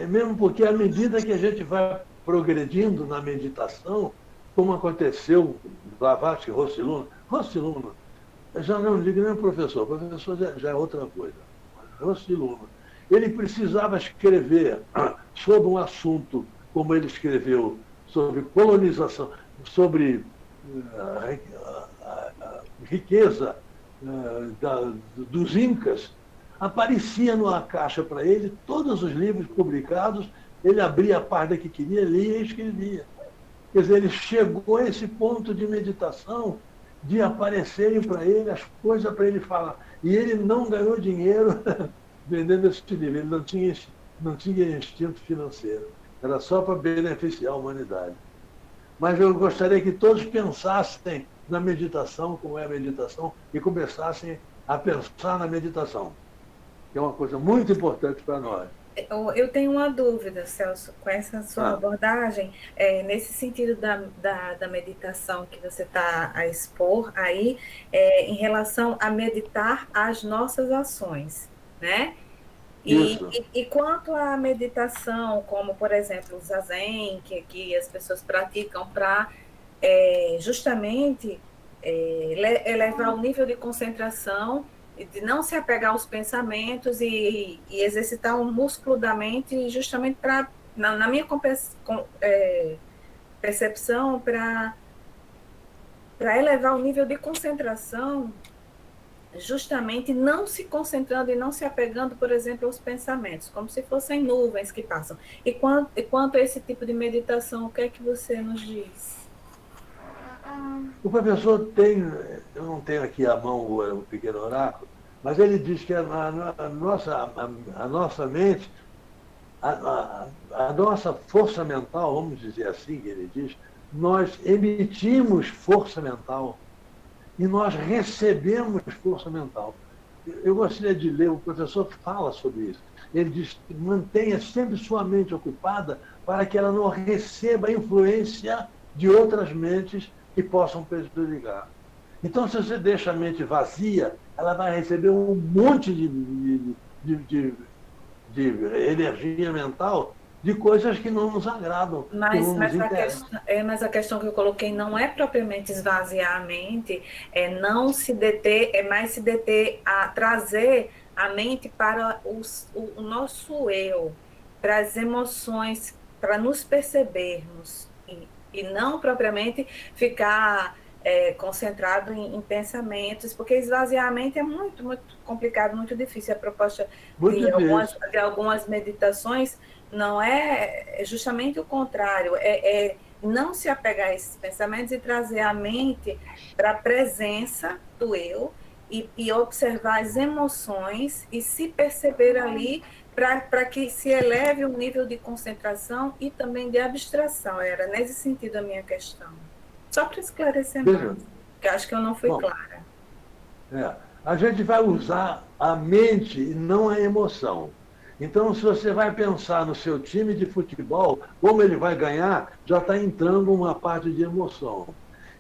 mesmo porque à medida que a gente vai progredindo na meditação, como aconteceu no Blavatsky e Rossiluna, eu já não digo nem professor já é outra coisa. Rossiluna, ele precisava escrever sobre um assunto, como ele escreveu, sobre colonização, sobre a riqueza dos Incas, aparecia numa caixa para ele todos os livros publicados, ele abria a página que queria, lia e escrevia. Quer dizer, ele chegou a esse ponto de meditação, de aparecerem para ele as coisas para ele falar. E ele não ganhou dinheiro vendendo esse livro, ele não tinha instinto financeiro, era só para beneficiar a humanidade. Mas eu gostaria que todos pensassem na meditação, como é a meditação, e começassem a pensar na meditação, que é uma coisa muito importante para nós. Eu tenho uma dúvida, Celso, com essa sua abordagem, nesse sentido da meditação que você está a expor aí, em relação a meditar as nossas ações, né? E quanto à meditação, como, por exemplo, o Zazen, que as pessoas praticam para justamente elevar o nível de concentração, de não se apegar aos pensamentos e exercitar o músculo da mente justamente para, na minha percepção, para elevar o nível de concentração, justamente não se concentrando e não se apegando, por exemplo, aos pensamentos, como se fossem nuvens que passam. E quanto a esse tipo de meditação, o que é que você nos diz? O professor tem, eu não tenho aqui à mão o pequeno oráculo, mas ele diz que a nossa mente, a nossa força mental, vamos dizer assim, que ele diz, nós emitimos força mental e nós recebemos força mental. Eu gostaria de ler, o professor fala sobre isso. Ele diz, mantenha sempre sua mente ocupada para que ela não receba a influência de outras mentes que possam prejudicar. Então, se você deixa a mente vazia, ela vai receber um monte de energia mental de coisas que não nos agradam. Mas a questão que eu coloquei não é propriamente esvaziar a mente, não se deter, é mais se deter a trazer a mente para o nosso eu, para as emoções, para nos percebermos, e não propriamente ficar concentrado em pensamentos, porque esvaziar a mente é muito, muito complicado, muito difícil. A proposta de algumas meditações não é justamente o contrário, não se apegar a esses pensamentos e trazer a mente para a presença do eu e observar as emoções e se perceber ali para que se eleve o nível de concentração e também de abstração. Era nesse sentido a minha questão. Só para esclarecer mais, porque acho que eu não fui clara. A gente vai usar a mente e não a emoção. Então, se você vai pensar no seu time de futebol, como ele vai ganhar, já está entrando uma parte de emoção.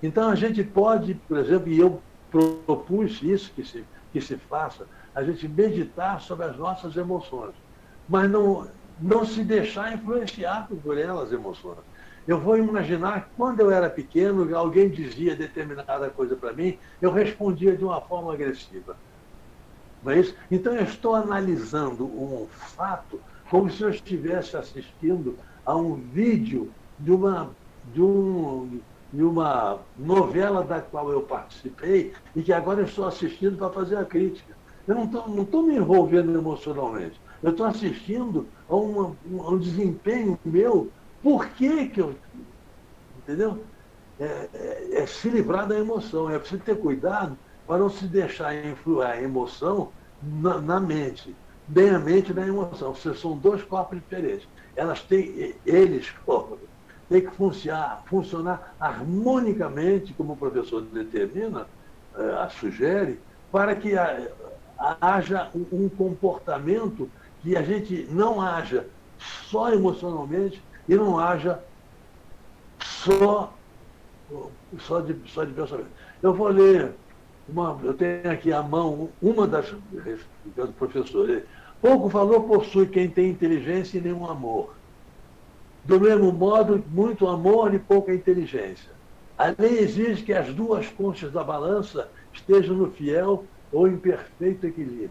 Então, a gente pode, por exemplo, e eu propus isso que se faça, a gente meditar sobre as nossas emoções, mas não se deixar influenciar por elas, emoções. Eu vou imaginar que quando eu era pequeno, alguém dizia determinada coisa para mim, eu respondia de uma forma agressiva. Não é isso? Então, eu estou analisando um fato como se eu estivesse assistindo a um vídeo de uma novela da qual eu participei e que agora eu estou assistindo para fazer a crítica. Eu não estou me envolvendo emocionalmente. Eu estou assistindo a um desempenho meu. Por que eu... Entendeu? É se livrar da emoção. É preciso ter cuidado para não se deixar influir a emoção na mente. Bem a mente e na emoção. São dois corpos diferentes. Eles têm que funcionar harmonicamente, como o professor determina, sugere, para que haja um comportamento que a gente não haja só emocionalmente e não haja só de pensamento. Eu vou ler, eu tenho aqui à mão uma das do professor. Pouco valor possui quem tem inteligência e nenhum amor. Do mesmo modo, muito amor e pouca inteligência. A lei exige que as duas conchas da balança estejam no fiel ou em perfeito equilíbrio.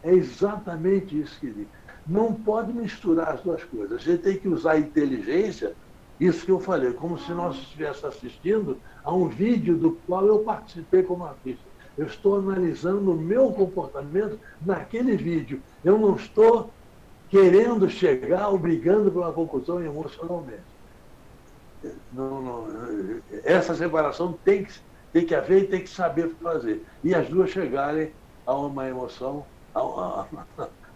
É exatamente isso que diz. Não pode misturar as duas coisas. A gente tem que usar a inteligência, isso que eu falei, como se nós estivéssemos assistindo a um vídeo do qual eu participei como artista. Eu estou analisando o meu comportamento naquele vídeo. Eu não estou querendo chegar ou brigando por uma conclusão emocionalmente. Essa separação tem que haver e tem que saber fazer. E as duas chegarem a uma emoção, a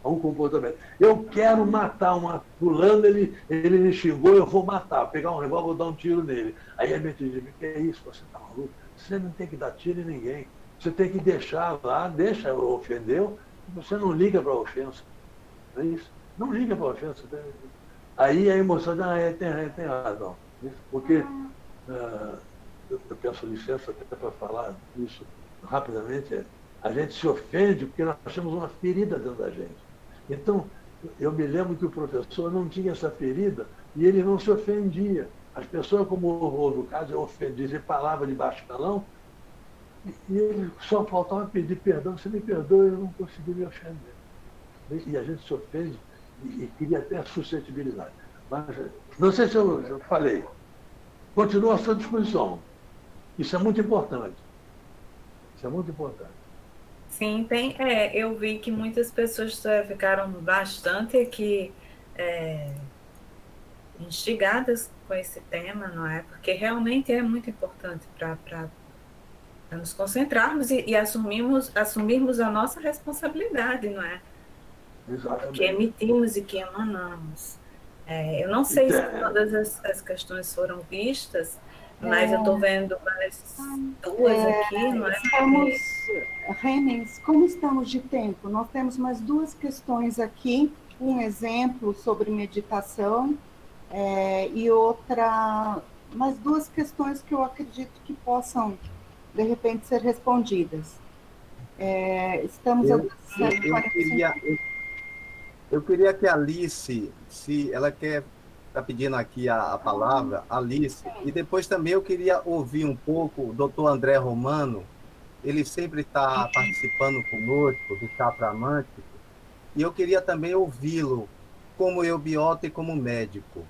um comportamento. Eu quero matar uma fulano, ele me xingou, eu vou matar, pegar um revólver, vou dar um tiro nele. Aí a mente diz, que é isso? Você está maluco? Você não tem que dar tiro em ninguém. Você tem que deixar lá, deixa, ofendeu, você não liga para a ofensa. Não é isso? Não liga para a ofensa. Aí a emoção diz, tem razão. Porque, eu peço licença até para falar isso rapidamente, a gente se ofende porque nós temos uma ferida dentro da gente. Então, eu me lembro que o professor não tinha essa ferida e ele não se ofendia. As pessoas, como houve o caso, dizer palavra de baixo calão, e ele só faltava pedir perdão. Você me perdoa, eu não consegui me ofender. E a gente se ofende e cria até suscetibilidade. Mas, não sei se eu falei. Continuo à sua disposição. Isso é muito importante. Isso é muito importante. Sim, eu vi que muitas pessoas ficaram bastante aqui instigadas com esse tema, não é? Porque realmente é muito importante para nos concentrarmos e assumirmos a nossa responsabilidade, não é? Exatamente. Que emitimos e que emanamos. Eu não sei se todas as questões foram vistas, mas eu estou vendo várias duas aqui, não é? Renens, como estamos de tempo? Nós temos mais duas questões aqui, um exemplo sobre meditação e mais duas questões que eu acredito que possam, de repente, ser respondidas. Estamos a 7h45. Eu queria que a Alice, se ela está pedindo aqui a palavra, Alice, e depois também eu queria ouvir um pouco o doutor André Romano. Ele sempre está participando conosco do Chakra Mântrico, e eu queria também ouvi-lo como eubiota e como médico.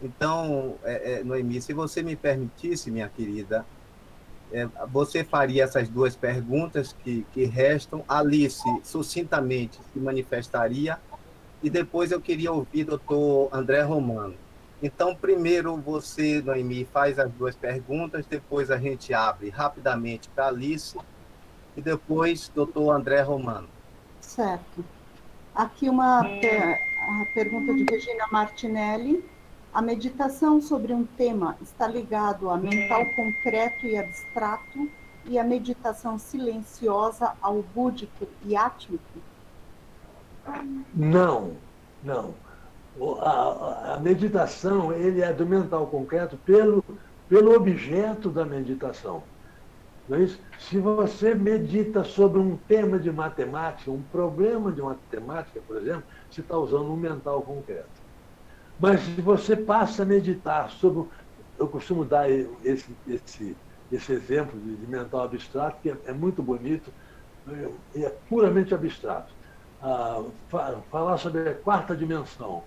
Então, Noemi, se você me permitisse, minha querida, você faria essas duas perguntas que restam. Alice, sucintamente, se manifestaria, e depois eu queria ouvir o doutor André Romano. Então, primeiro você, Noemi, faz as duas perguntas, depois a gente abre rapidamente para Alice, e depois doutor André Romano. Certo. Aqui a pergunta de Regina Martinelli. A meditação sobre um tema está ligado a mental concreto e abstrato e a meditação silenciosa ao búdico e átmico? Não. A meditação ele é do mental concreto pelo objeto da meditação. Não é isso? Se você medita sobre um tema de matemática, um problema de matemática, por exemplo, você está usando um mental concreto. Mas se você passa a meditar sobre... Eu costumo dar esse exemplo de mental abstrato, que é muito bonito. é puramente abstrato. Falar sobre a quarta dimensão.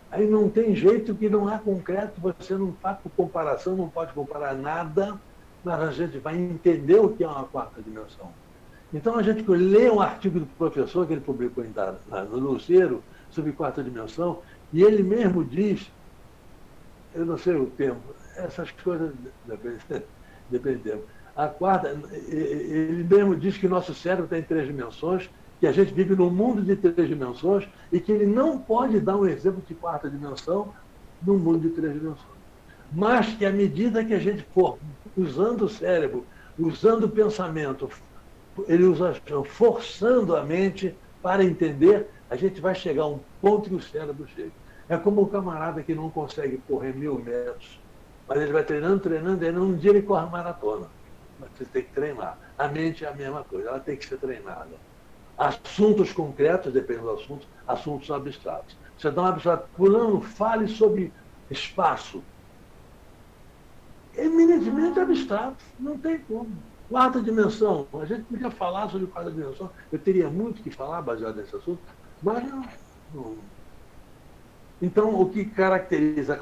Aí não tem jeito que não há concreto, você não faz comparação, não pode comparar nada, mas a gente vai entender o que é uma quarta dimensão. Então a gente lê um artigo do professor que ele publicou no Luceiro sobre quarta dimensão, e ele mesmo diz, eu não sei o tempo, essas coisas dependem do tempo. A quarta, ele mesmo diz que nosso cérebro tem 3 dimensões, que a gente vive num mundo de 3 dimensões e que ele não pode dar um exemplo de quarta dimensão num mundo de 3 dimensões. Mas que à medida que a gente for usando o cérebro, usando o pensamento, ele usa forçando a mente para entender, a gente vai chegar a um ponto que o cérebro chega. É como o camarada que não consegue correr 1000 metros, mas ele vai treinando, e um dia ele corre maratona. Mas você tem que treinar. A mente é a mesma coisa, ela tem que ser treinada. Assuntos concretos, depende do assunto, assuntos abstratos. Você dá um abstrato, fulano, fale sobre espaço. Eminentemente abstrato, não tem como. Quarta dimensão, a gente podia falar sobre quarta dimensão, eu teria muito que falar baseado nesse assunto, mas não. Então, o que caracteriza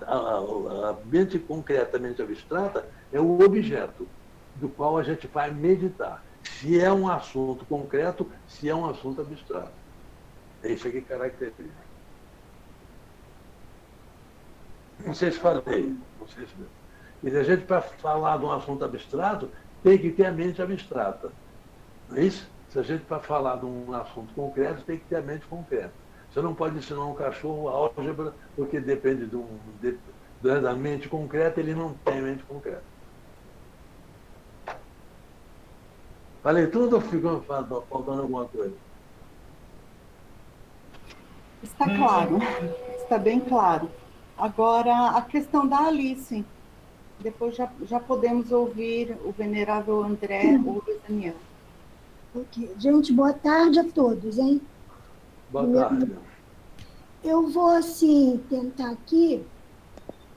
a mente concretamente abstrata é o objeto do qual a gente vai meditar. Se é um assunto concreto, se é um assunto abstrato. É isso que caracteriza. Não sei se falei, não sei se... E a gente, para falar de um assunto abstrato, tem que ter a mente abstrata. Não é isso? Se a gente, para falar de um assunto concreto, tem que ter a mente concreta. Você não pode ensinar um cachorro álgebra, porque depende da mente concreta, ele não tem mente concreta. Falei tudo ou ficou faltando alguma coisa? Está claro, está bem claro. Agora, a questão da Alice. Depois já podemos ouvir o venerável André ou o Daniel. Ok. Gente, boa tarde a todos, hein? Boa tarde. Eu vou, assim, tentar aqui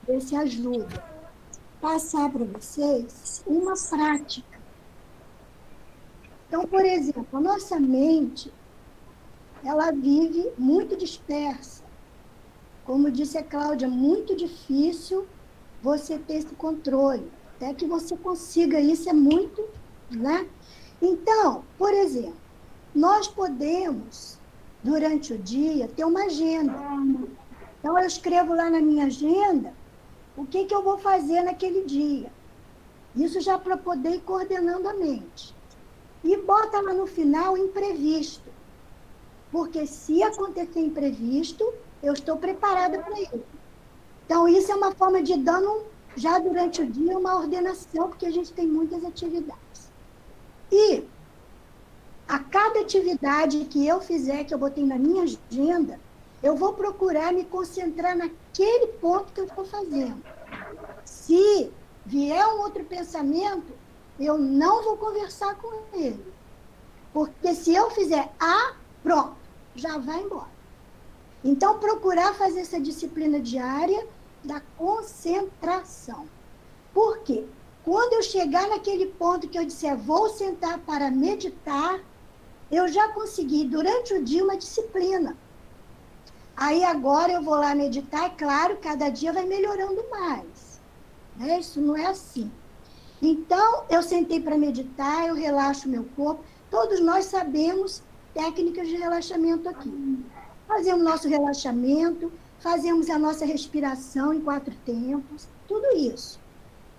ver se ajuda. Passar para vocês uma prática. Então, por exemplo, a nossa mente, ela vive muito dispersa. Como disse a Cláudia, é muito difícil você ter esse controle. Até que você consiga isso é muito, né? Então, por exemplo, nós podemos, durante o dia, ter uma agenda. Então, eu escrevo lá na minha agenda o que eu vou fazer naquele dia. Isso já para poder ir coordenando a mente. E bota lá no final imprevisto. Porque se acontecer imprevisto, eu estou preparada para isso. Então, isso é uma forma de dando, já durante o dia, uma ordenação, porque a gente tem muitas atividades. E a cada atividade que eu fizer, que eu botei na minha agenda, eu vou procurar me concentrar naquele ponto que eu estou fazendo. Se vier um outro pensamento, eu não vou conversar com ele. Porque se eu fizer pronto, já vai embora. Então, procurar fazer essa disciplina diária da concentração. Por quê? Quando eu chegar naquele ponto que eu disser vou sentar para meditar, eu já consegui, durante o dia, uma disciplina. Aí agora eu vou lá meditar, é claro, cada dia vai melhorando mais. Né? Isso não é assim. Então, eu sentei para meditar, eu relaxo meu corpo. Todos nós sabemos técnicas de relaxamento aqui. Fazemos nosso relaxamento, fazemos a nossa respiração em 4 tempos, tudo isso.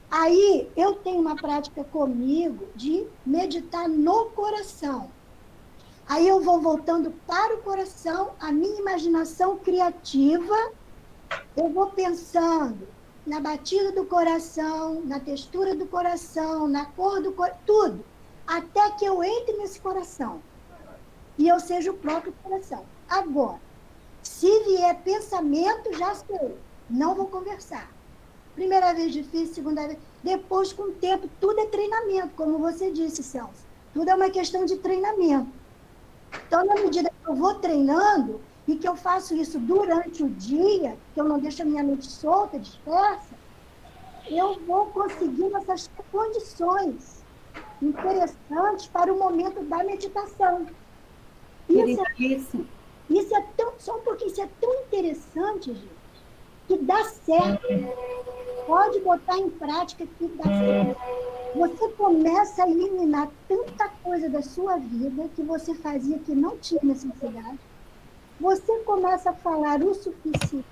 Aí, eu tenho uma prática comigo de meditar no coração. Aí eu vou voltando para o coração, a minha imaginação criativa, eu vou pensando na batida do coração, na textura do coração, na cor do coração, tudo, até que eu entre nesse coração. E eu seja o próprio coração. Agora, se vier pensamento, já sei, não vou conversar. Primeira vez difícil, segunda vez, depois com o tempo, tudo é treinamento, como você disse, Celso. Tudo é uma questão de treinamento. Então, na medida que eu vou treinando, e que eu faço isso durante o dia, que eu não deixo a minha mente solta, dispersa, eu vou conseguindo essas condições interessantes para o momento da meditação. Isso é tão, só porque isso é tão interessante, gente, que dá certo. Pode botar em prática que dá certo. Você começa a eliminar tanta coisa da sua vida que você fazia que não tinha necessidade. Você começa a falar o suficiente.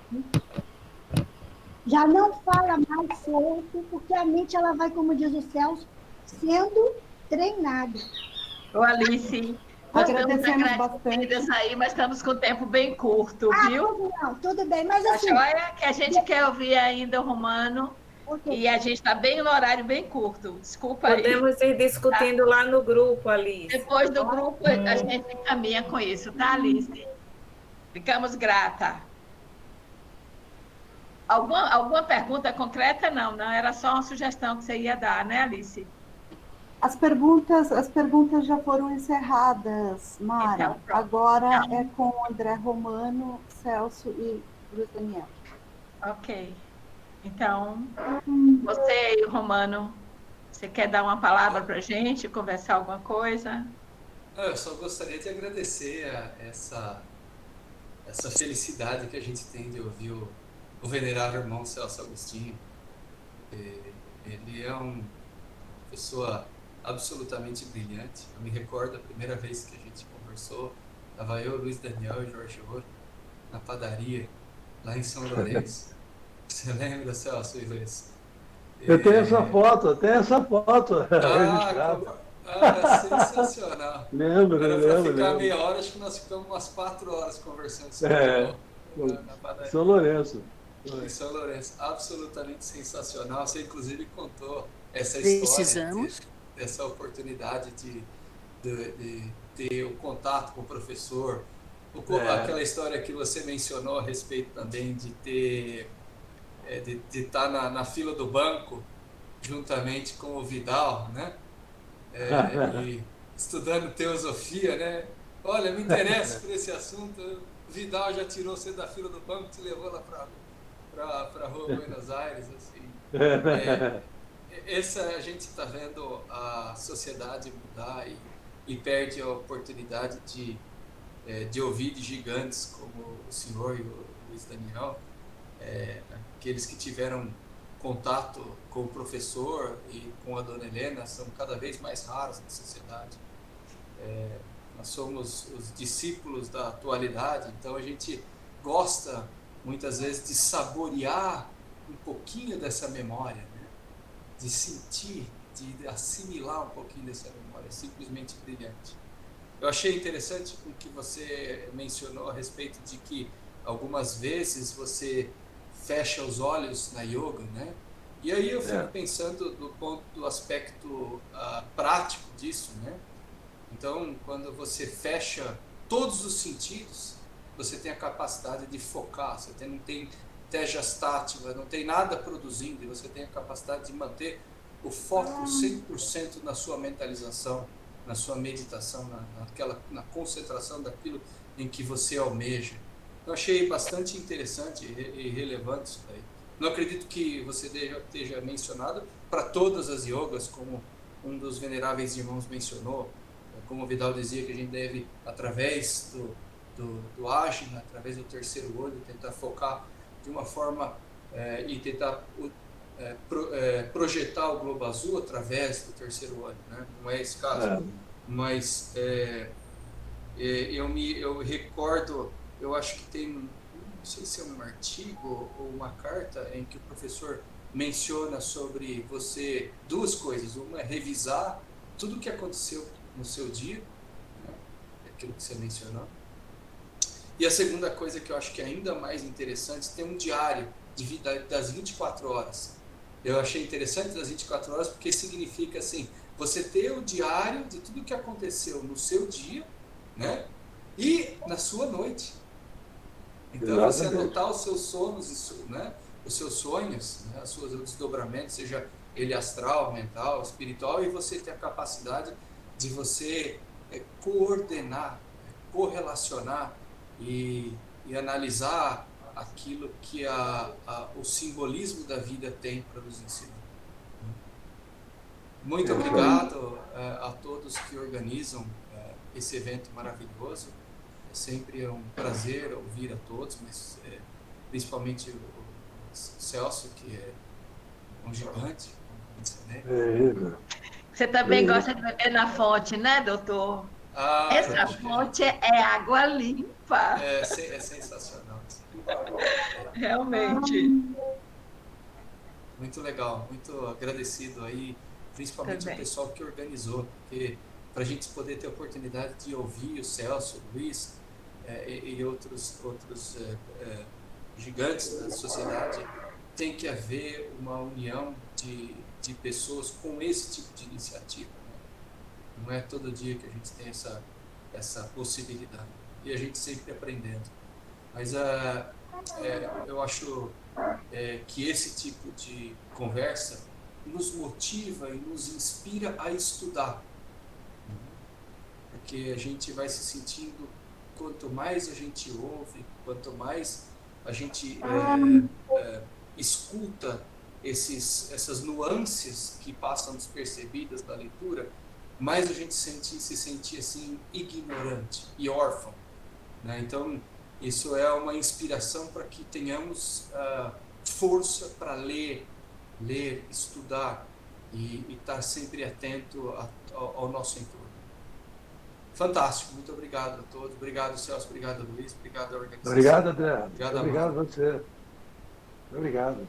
Já não fala mais solto, porque a mente ela vai, como diz o Celso, sendo treinada. Ô, Alice, nós estamos bastante aí, mas estamos com o tempo bem curto, viu? Não, tudo bem, mas assim... Olha que a gente quer ouvir ainda o Romano, e a gente está bem no horário bem curto. Desculpa aí. Podemos ir discutindo lá no grupo, Alice. Depois do grupo, a gente caminha com isso, tá, Alice? Ficamos grata. Alguma pergunta concreta? Não, era só uma sugestão que você ia dar, né, Alice? As perguntas já foram encerradas, Mara. Então, agora é com André Romano, Celso e Luiz Daniel. Ok. Então, você e o Romano, você quer dar uma palavra para a gente, conversar alguma coisa? Eu só gostaria de agradecer essa felicidade que a gente tem de ouvir o venerável irmão Celso Agostinho. Ele é uma pessoa absolutamente brilhante. Eu me recordo a primeira vez que a gente conversou, estava eu, Luiz Daniel e Jorge Ouro na padaria, lá em São Lourenço. Você lembra, Celso e Luiz? Eu tenho essa foto registrada. Sensacional. Lembro. Para ficar meia hora, acho que nós ficamos umas 4 horas conversando sobre na padaria. São Lourenço. Em São Lourenço, absolutamente sensacional. Você inclusive contou essa história, essa oportunidade de ter o contato com o professor, aquela história que você mencionou a respeito também de ter de estar na fila do banco juntamente com o Vidal, né? E estudando teosofia, né? Olha, me interessa por esse assunto. O Vidal já tirou você da fila do banco, te levou lá para a rua Buenos Aires, assim. A gente está vendo a sociedade mudar e perde a oportunidade de ouvir de gigantes como o senhor e o Luiz Daniel, aqueles que tiveram contato com o professor e com a dona Helena são cada vez mais raros na sociedade. Nós somos os discípulos da atualidade, então a gente gosta muitas vezes de saborear um pouquinho dessa memória, né? De sentir, de assimilar um pouquinho dessa memória, é simplesmente brilhante. Eu achei interessante o que você mencionou a respeito de que algumas vezes você fecha os olhos na yoga, né? E aí eu fico pensando do aspecto prático disso, né? Então, quando você fecha todos os sentidos, você tem a capacidade de focar, você não tem teja stativa, não tem nada produzindo, e você tem a capacidade de manter o foco 100% na sua mentalização, na sua meditação, na concentração daquilo em que você almeja. Eu achei bastante interessante e relevante isso daí. Não acredito que você esteja mencionado para todas as yogas, como um dos veneráveis irmãos mencionou, como o Vidal dizia, que a gente deve, através do ajna, através do terceiro olho, tentar focar de uma forma e tentar projetar o globo azul através do terceiro olho, né? Não é esse caso, mas eu recordo, eu acho que tem, não sei se é um artigo ou uma carta em que o professor menciona sobre você duas coisas. Uma é revisar tudo o que aconteceu no seu dia, né? Aquilo que você mencionou. E a segunda coisa que eu acho que é ainda mais interessante, tem um diário das 24 horas. Eu achei interessante das 24 horas porque significa assim, você ter o diário de tudo que aconteceu no seu dia, né? E na sua noite. Então, você anotar os seus sonos, né? Os seus sonhos, né? Os seus desdobramentos, seja ele astral, mental, espiritual, e você ter a capacidade de você coordenar, correlacionar e analisar aquilo que o simbolismo da vida tem para nos ensinar. Muito obrigado a todos que organizam esse evento maravilhoso. É sempre um prazer ouvir a todos, mas principalmente o Celso, que é um gigante. Né? Você também gosta de beber na fonte, né, doutor? Essa fonte é água limpa. É sensacional. Realmente. Muito legal, muito agradecido aí, principalmente também. ao pessoal que organizou, porque para a gente poder ter a oportunidade de ouvir o Celso, o Luiz e outros gigantes da sociedade, tem que haver uma união de pessoas com esse tipo de iniciativa. Né? Não é todo dia que a gente tem essa possibilidade. E a gente sempre aprendendo. Mas eu acho que esse tipo de conversa nos motiva e nos inspira a estudar. Porque a gente vai se sentindo, quanto mais a gente ouve, quanto mais a gente escuta essas nuances que passam despercebidas da leitura, mais a gente se sente assim ignorante e órfão, né? Então isso é uma inspiração para que tenhamos força para ler, estudar e estar sempre atento ao nosso entorno. Fantástico, muito obrigado a todos. Obrigado, Celso, obrigado, Luiz, obrigado à organização. Obrigado, André. Obrigado a você. Obrigado.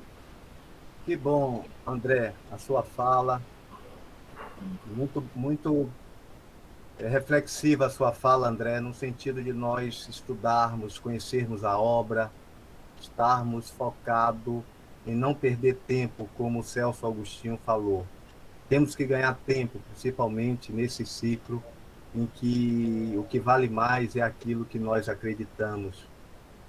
Que bom, André, a sua fala. Muito reflexiva a sua fala, André, no sentido de nós estudarmos, conhecermos a obra, estarmos focados em não perder tempo, como o Celso Agostinho falou. Temos que ganhar tempo, principalmente nesse ciclo em que o que vale mais é aquilo que nós acreditamos.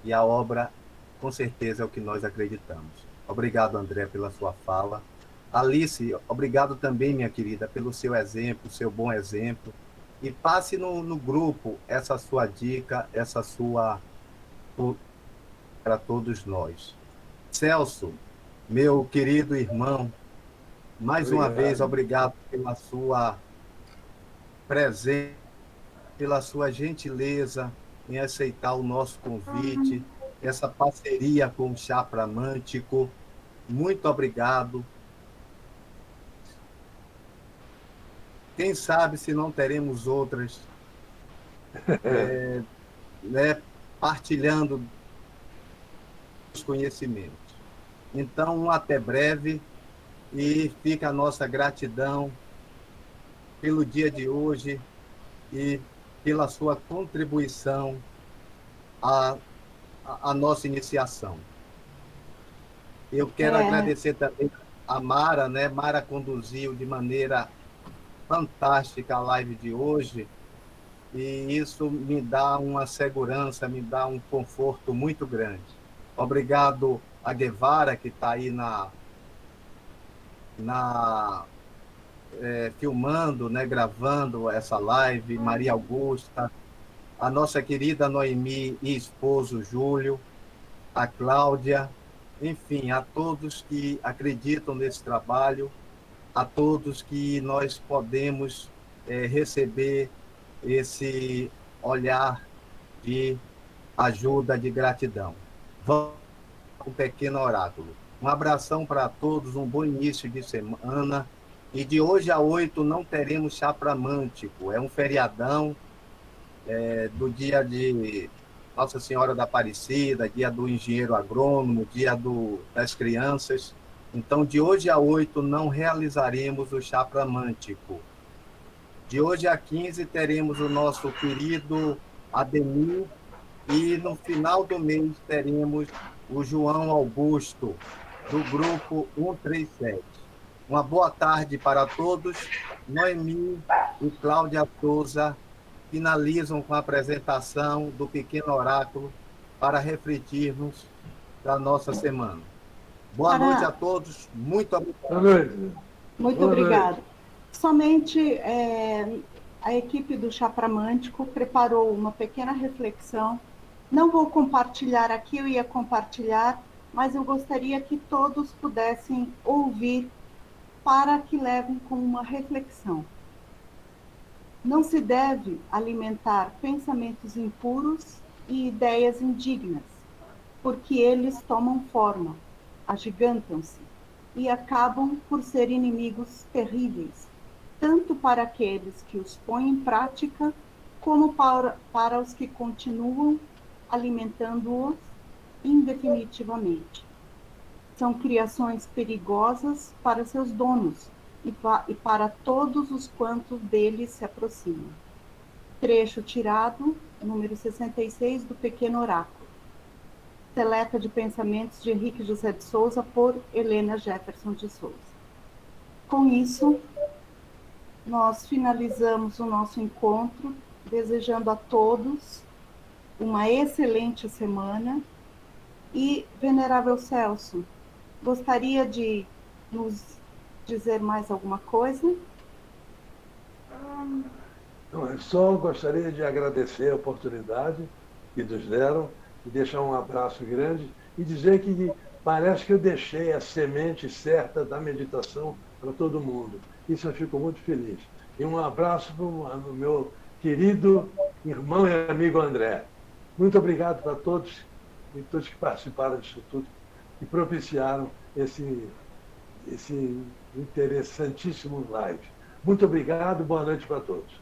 E a obra, com certeza, é o que nós acreditamos. Obrigado, André, pela sua fala. Alice, obrigado também, minha querida, pelo seu exemplo, seu bom exemplo. E passe no grupo essa sua dica, essa sua para todos nós. Celso, meu querido irmão, mais uma vez, obrigado pela sua presença, pela sua gentileza em aceitar o nosso convite, essa parceria com o Chapramântico. Muito obrigado. Quem sabe se não teremos outras, partilhando os conhecimentos. Então, até breve, e fica a nossa gratidão pelo dia de hoje e pela sua contribuição à nossa iniciação. Eu quero agradecer também a Mara, né? Mara conduziu de maneira fantástica a live de hoje, e isso me dá uma segurança, me dá um conforto muito grande. Obrigado a Guevara, que está aí filmando, né, gravando essa live, Maria Augusta, a nossa querida Noemi e esposo Júlio, a Cláudia, enfim, a todos que acreditam nesse trabalho, a todos que nós podemos receber esse olhar de ajuda, de gratidão. Vamos para um pequeno oráculo. Um abração para todos, um bom início de semana. E de hoje a 8 não teremos Chapramântico. É um feriadão do dia de Nossa Senhora da Aparecida, dia do engenheiro agrônomo, dia das crianças. Então, de hoje a 8 não realizaremos o Chapramântico. De hoje a 15 teremos o nosso querido Ademir, e no final do mês teremos o João Augusto, do grupo 137. Uma boa tarde para todos. Noemi e Cláudia Souza finalizam com a apresentação do pequeno oráculo para refletirmos da nossa semana. Boa noite a todos. Muito obrigado. Muito obrigada. Somente a equipe do Chapramântico preparou uma pequena reflexão. Não vou compartilhar aqui, eu ia compartilhar, mas eu gostaria que todos pudessem ouvir para que levem como uma reflexão. Não se deve alimentar pensamentos impuros e ideias indignas, porque eles tomam forma, agigantam-se e acabam por ser inimigos terríveis, tanto para aqueles que os põem em prática, como para os que continuam alimentando-os indefinitivamente. São criações perigosas para seus donos e para todos os quantos deles se aproximam. Trecho tirado, número 66, do Pequeno Oráculo. Seleta de pensamentos de Henrique José de Souza, por Helena Jefferson de Souza. Com isso, nós finalizamos o nosso encontro, desejando a todos uma excelente semana. E, venerável Celso, gostaria de nos dizer mais alguma coisa? Não, eu só gostaria de agradecer a oportunidade que nos deram e deixar um abraço grande e dizer que parece que eu deixei a semente certa da meditação para todo mundo. Isso eu fico muito feliz. E um abraço para o meu querido irmão e amigo André. Muito obrigado para todos e todos que participaram disso tudo e propiciaram esse interessantíssimo live. Muito obrigado, boa noite para todos.